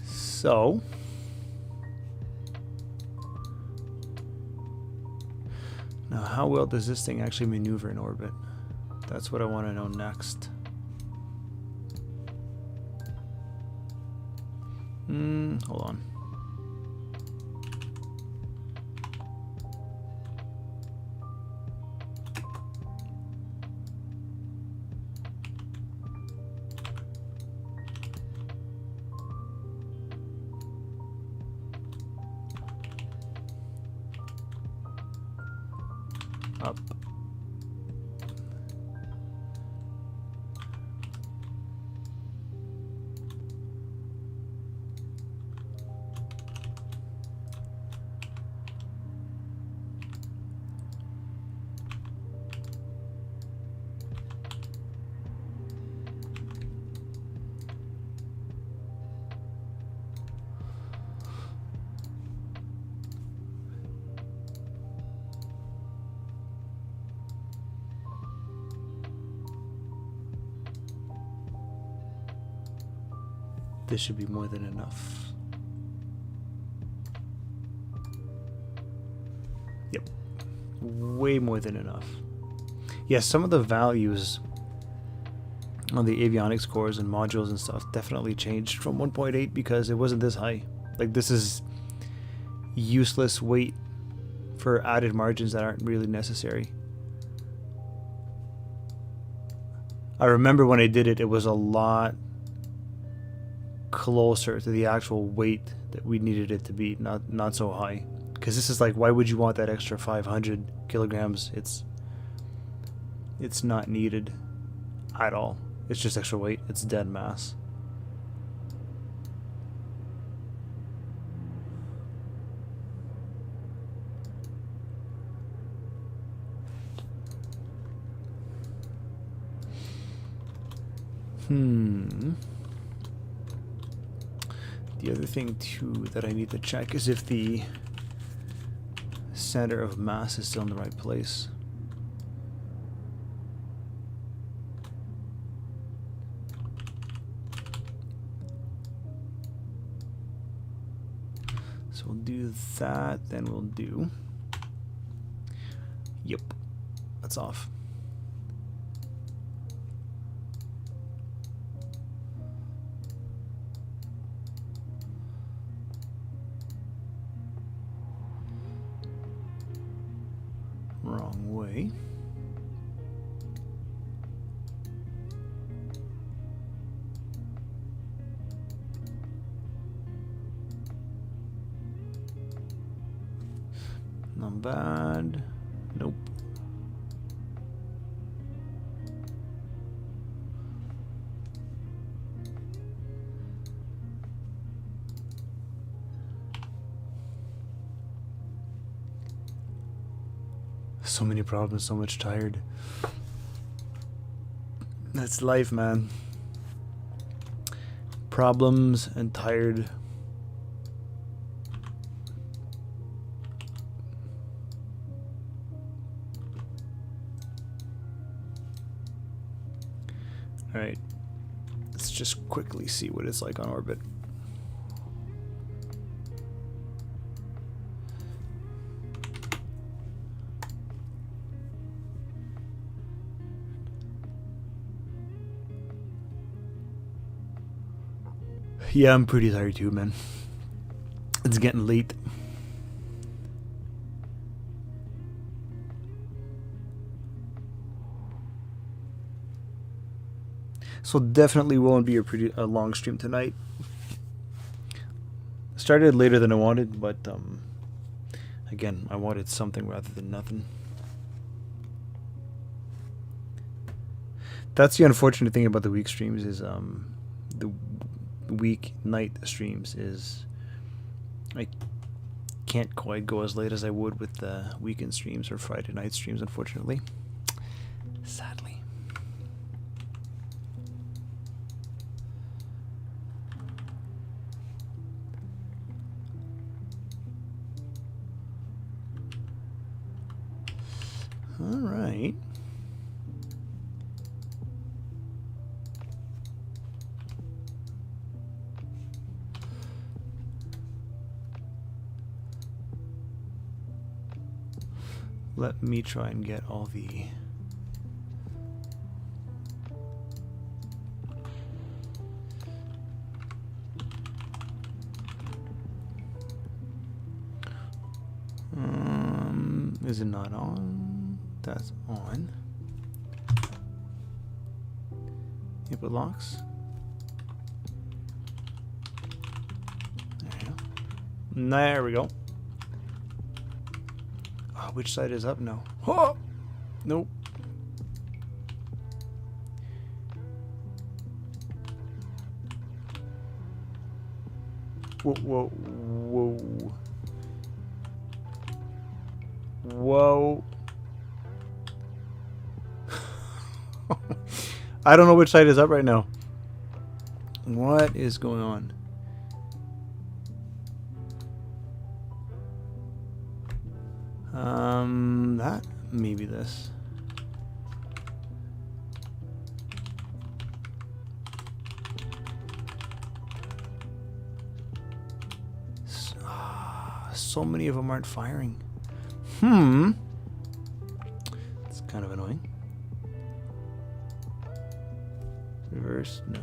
So now how well does this thing actually maneuver in orbit? That's what I want to know next. Hold on. Up. This should be more than enough. Yep. Way more than enough. Yes, some of the values on the avionics cores and modules and stuff definitely changed from 1.8 because it wasn't this high. Like, this is useless weight for added margins that aren't really necessary. I remember when I did it, it was a lot closer to the actual weight that we needed it to be, not so high. Because this is like, why would you want that extra 500 kilograms? It's not needed at all. It's just extra weight. It's dead mass. The other thing too that I need to check is if the center of mass is still in the right place. So we'll do that, then we'll do... Yep, that's off. Wrong way. Not bad. Nope. So many problems, so much tired. That's life, man. Problems and tired. Alright. Let's just quickly see what it's like on orbit. Yeah, I'm pretty tired too, man. It's getting late. So definitely won't be a long stream tonight. Started later than I wanted, but again, I wanted something rather than nothing. That's the unfortunate thing about the week streams is the weeknight streams is I can't quite go as late as I would with the weekend streams or Friday night streams, unfortunately. Sadly. All right. Let me try and get all the is it not on? That's on. Input locks. There you go. There we go. Which side is up now? Oh! Nope. Whoa, whoa, whoa. Whoa. I don't know which side is up right now. What is going on? That maybe this. So many of them aren't firing. It's kind of annoying. Reverse, no.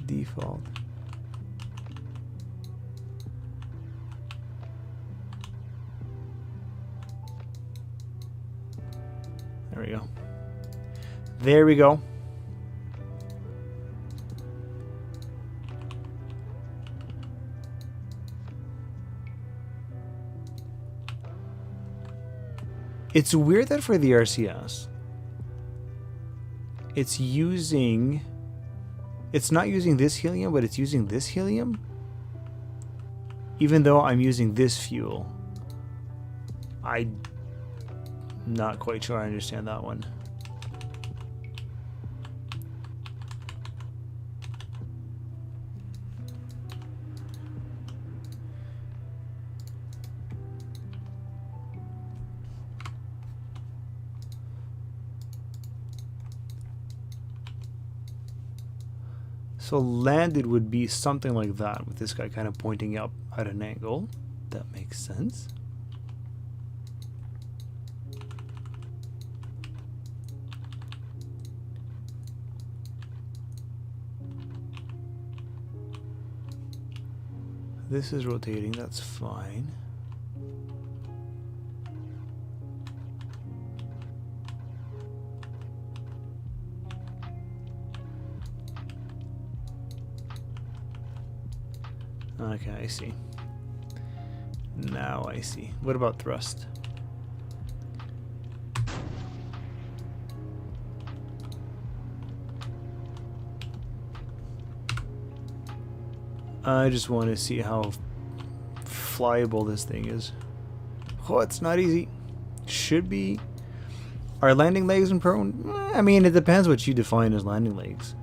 Default. There we go. There we go. It's weird that for the RCS, it's not using this helium, but it's using this helium. Even though I'm using this fuel. I'm not quite sure I understand that one. So landed would be something like that, with this guy kind of pointing up at an angle. That makes sense. This is rotating, that's fine. Okay, I see. Now I see. What about thrust? I just want to see how flyable this thing is. Oh, it's not easy. Should be. Are landing legs and prone? I mean, it depends what you define as landing legs.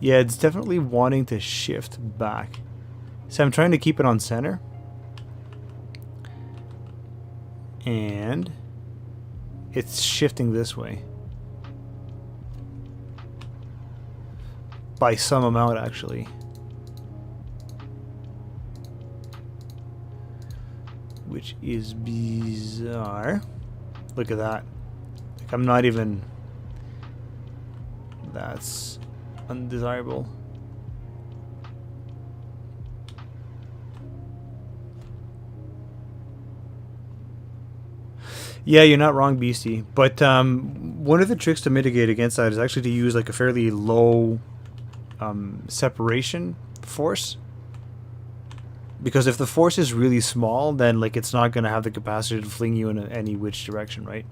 Yeah, it's definitely wanting to shift back. So I'm trying to keep it on center. And it's shifting this way. By some amount, actually. Which is bizarre. Look at that. Like, I'm not even... That's undesirable. Yeah, you're not wrong, Beastie. But one of the tricks to mitigate against that is actually to use like a fairly low separation force. Because if the force is really small, then like it's not going to have the capacity to fling you in any which direction, right?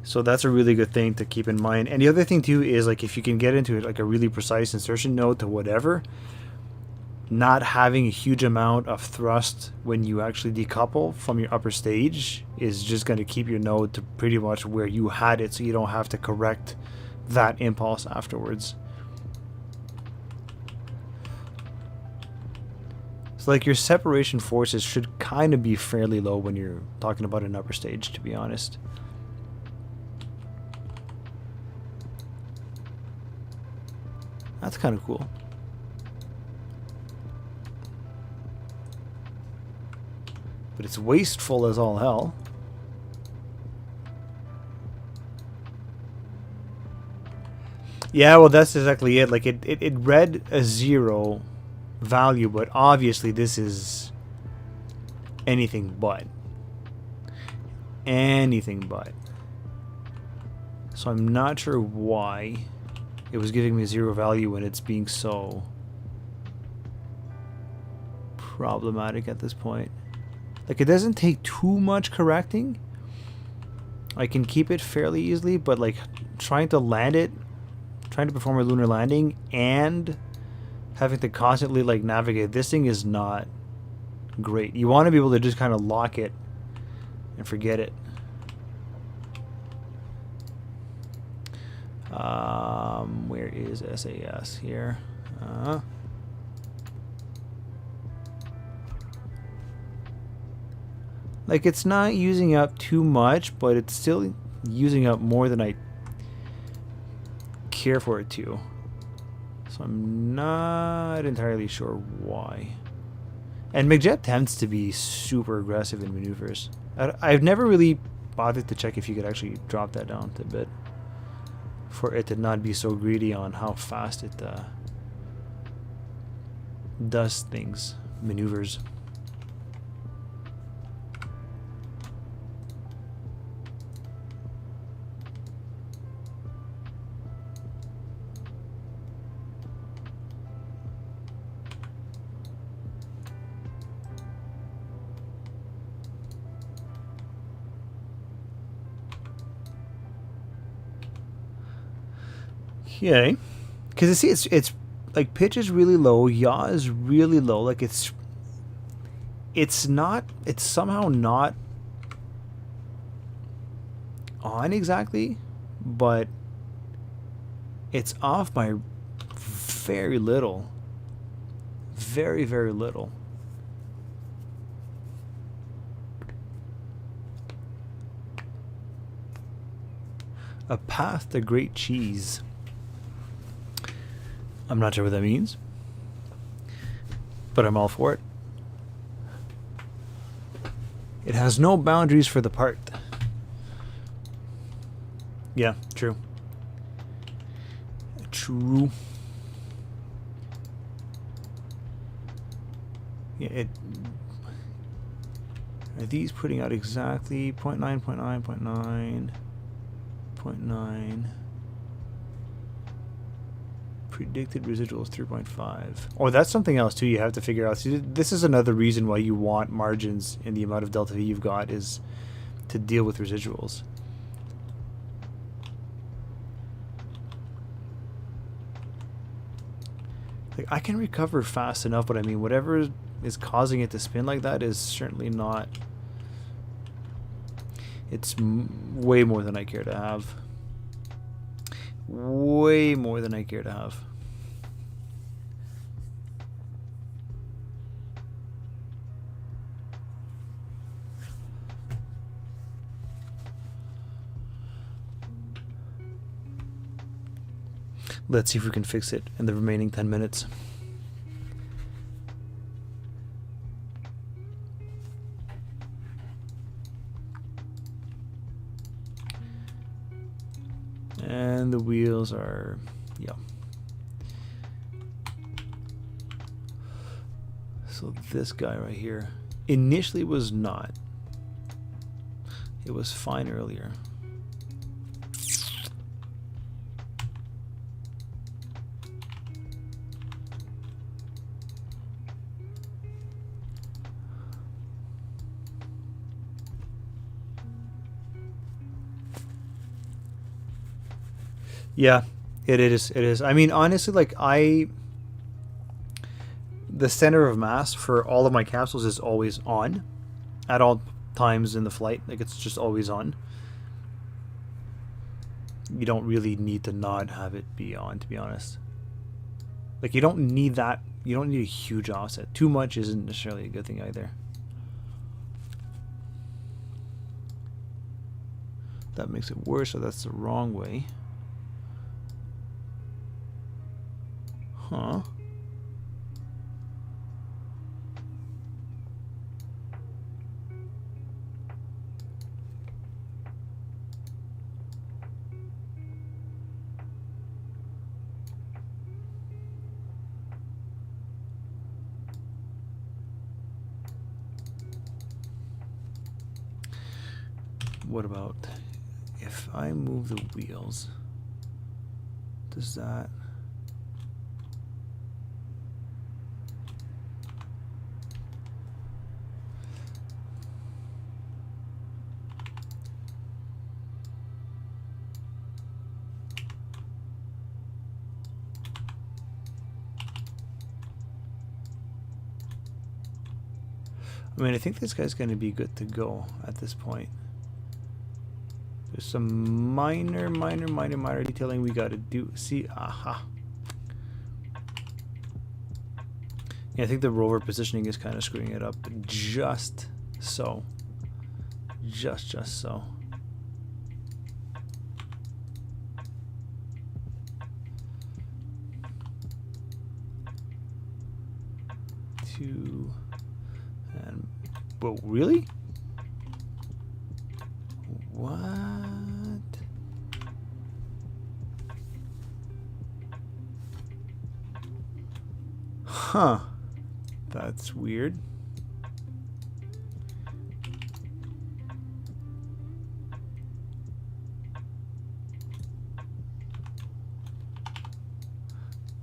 So that's a really good thing to keep in mind. And the other thing too is like if you can get into it like a really precise insertion node to whatever, not having a huge amount of thrust when you actually decouple from your upper stage is just going to keep your node to pretty much where you had it, so you don't have to correct that impulse afterwards. So like your separation forces should kind of be fairly low when you're talking about an upper stage, to be honest. That's kind of cool. But it's wasteful as all hell. Yeah, well, that's exactly it. Like, it read a 0 value, but obviously this is anything but. Anything but. So I'm not sure why it was giving me a 0 value when it's being so problematic at this point. Like, it doesn't take too much correcting. I can keep it fairly easily, but like trying to land it, trying to perform a lunar landing and having to constantly like navigate this thing is not great. You want to be able to just kind of lock it and forget it. Where is SAS here? Like, it's not using up too much, but it's still using up more than I care for it to. So I'm not entirely sure why. And McJet tends to be super aggressive in maneuvers. I've never really bothered to check if you could actually drop that down a bit for it to not be so greedy on how fast it does things, maneuvers. Okay, because you see, it's like pitch is really low, yaw is really low. Like it's somehow not on exactly, but it's off by very little, very little. A path to great cheese. I'm not sure what that means, but I'm all for it. It has no boundaries for the part. Yeah, true. True. Yeah, are these putting out exactly 0.9, 0.9, 0.9, 0.9? Predicted residuals 3.5. Oh, that's something else too you have to figure out. See, this is another reason why you want margins in the amount of delta V you've got, is to deal with residuals. Like, I can recover fast enough, but I mean, whatever is causing it to spin like that is certainly not... It's way more than I care to have. Way more than I care to have. Let's see if we can fix it in the remaining 10 minutes. And the wheels are, yeah. So this guy right here initially was not. It was fine earlier. Yeah, it is. It is. I mean, honestly, like the center of mass for all of my capsules is always on at all times in the flight. Like, it's just always on. You don't really need to not have it be on, to be honest. Like, you don't need that. You don't need a huge offset. Too much isn't necessarily a good thing either. That makes it worse, so that's the wrong way. Huh. What about if I move the wheels? Does that... I mean, I think this guy's going to be good to go at this point. There's some minor detailing we got to do. See, aha. Yeah, I think the rover positioning is kind of screwing it up just so. Just so. Two. And, whoa, really? What? Huh. That's weird.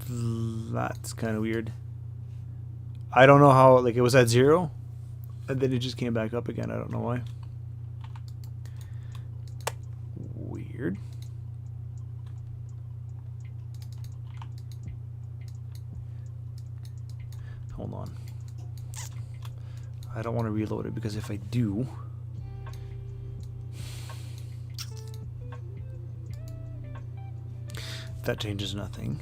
That's kind of weird. I don't know how, like, it was at 0 and then it just came back up again. I don't know why. Weird. Hold on. I don't want to reload it because if I do, that changes nothing.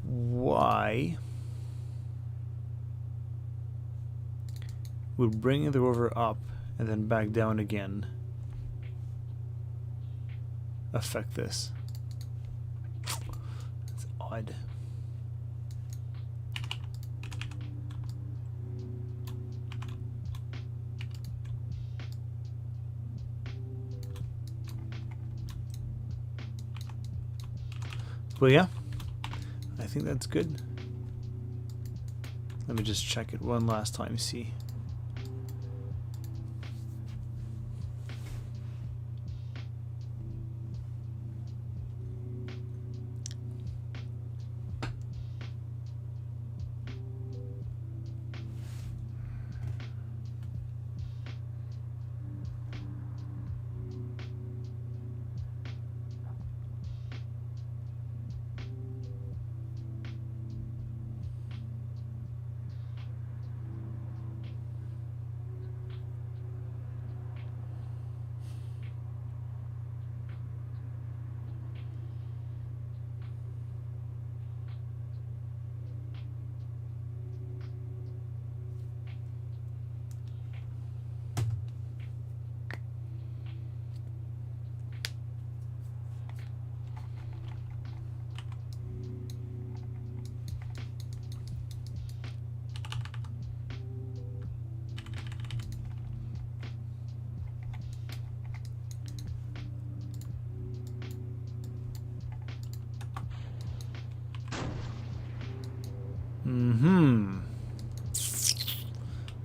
Why would bringing the rover up and then back down again affect this. It's odd. Well, yeah, I think that's good. Let me just check it one last time, see.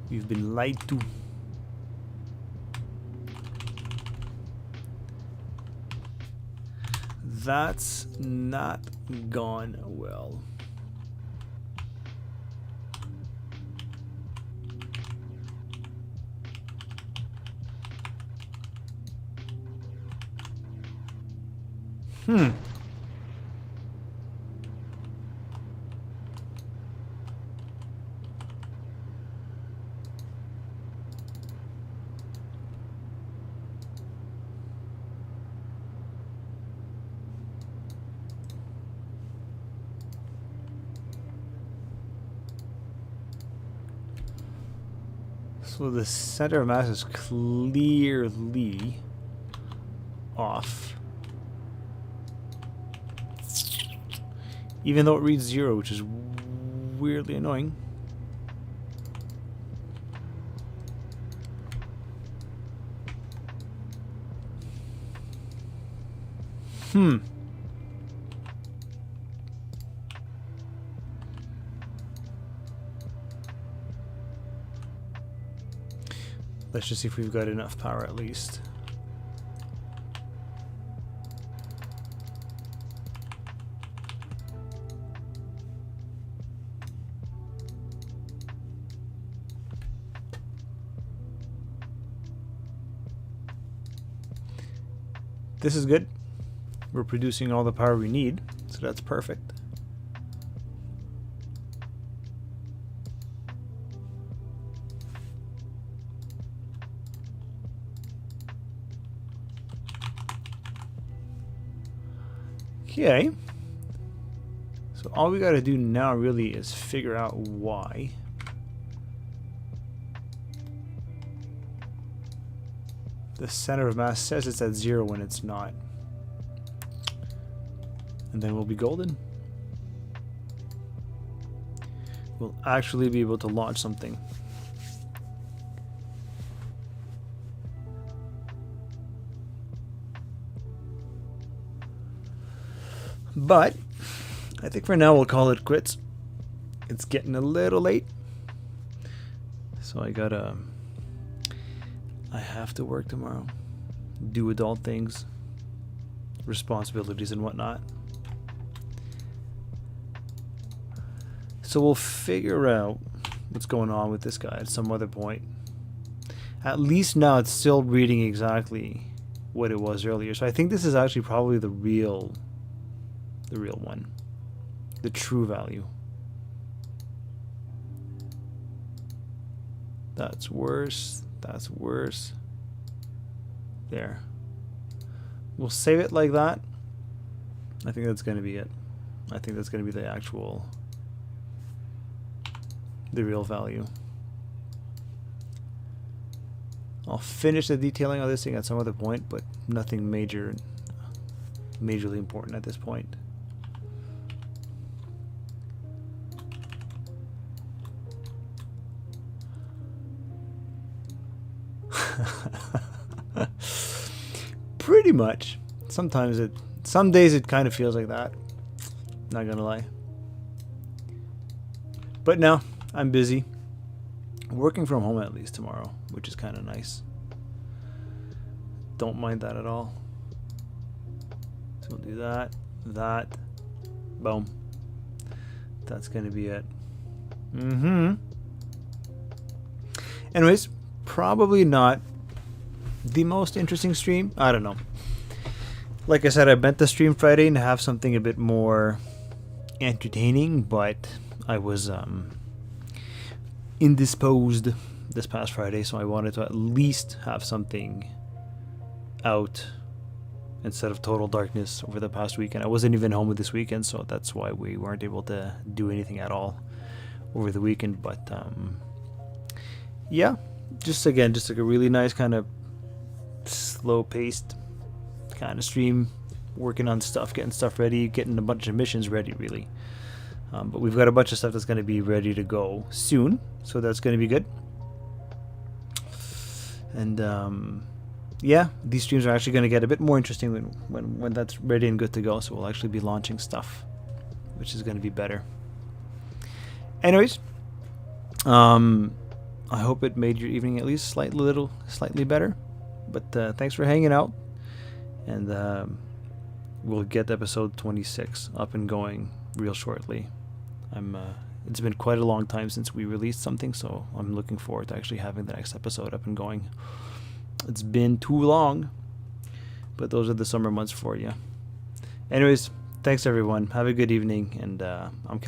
We've been lied to. That's not gone well. So the center of mass is clearly off. Even though it reads 0, which is weirdly annoying. Let's just see if we've got enough power at least. This is good. We're producing all the power we need, so that's perfect. Okay, so all we got to do now really is figure out why. The center of mass says it's at 0 when it's not. And then we'll be golden. We'll actually be able to launch something. But I think for now we'll call it quits. It's getting a little late. So I have to work tomorrow. Do adult things. Responsibilities and whatnot. So we'll figure out what's going on with this guy at some other point. At least now it's still reading exactly what it was earlier. So I think this is actually probably the real one. The true value. That's worse. That's worse. There. We'll save it like that. I think that's going to be it. I think that's going to be the real value. I'll finish the detailing on this thing at some other point, but nothing majorly important at this point. Pretty much. Some days it kind of feels like that. Not gonna lie. But no, I'm busy. Working from home at least tomorrow, which is kind of nice. Don't mind that at all. So we'll do that, boom. That's gonna be it. Anyways, probably not the most interesting stream. I don't know. Like I said, I meant to stream Friday and have something a bit more entertaining, but I was indisposed this past Friday, so I wanted to at least have something out instead of total darkness over the past weekend. I wasn't even home this weekend, so that's why we weren't able to do anything at all over the weekend. But yeah, just like a really nice kind of slow-paced kind of stream, working on stuff, getting stuff ready, getting a bunch of missions ready, really. But we've got a bunch of stuff that's going to be ready to go soon, so that's going to be good. And yeah, these streams are actually going to get a bit more interesting when that's ready and good to go. So we'll actually be launching stuff, which is going to be better. Anyways, I hope it made your evening at least slightly better. But thanks for hanging out, and we'll get episode 26 up and going real shortly. It's been quite a long time since we released something, so I'm looking forward to actually having the next episode up and going. It's been too long, but those are the summer months for you. Anyways, thanks everyone. Have a good evening, and I'm Kel.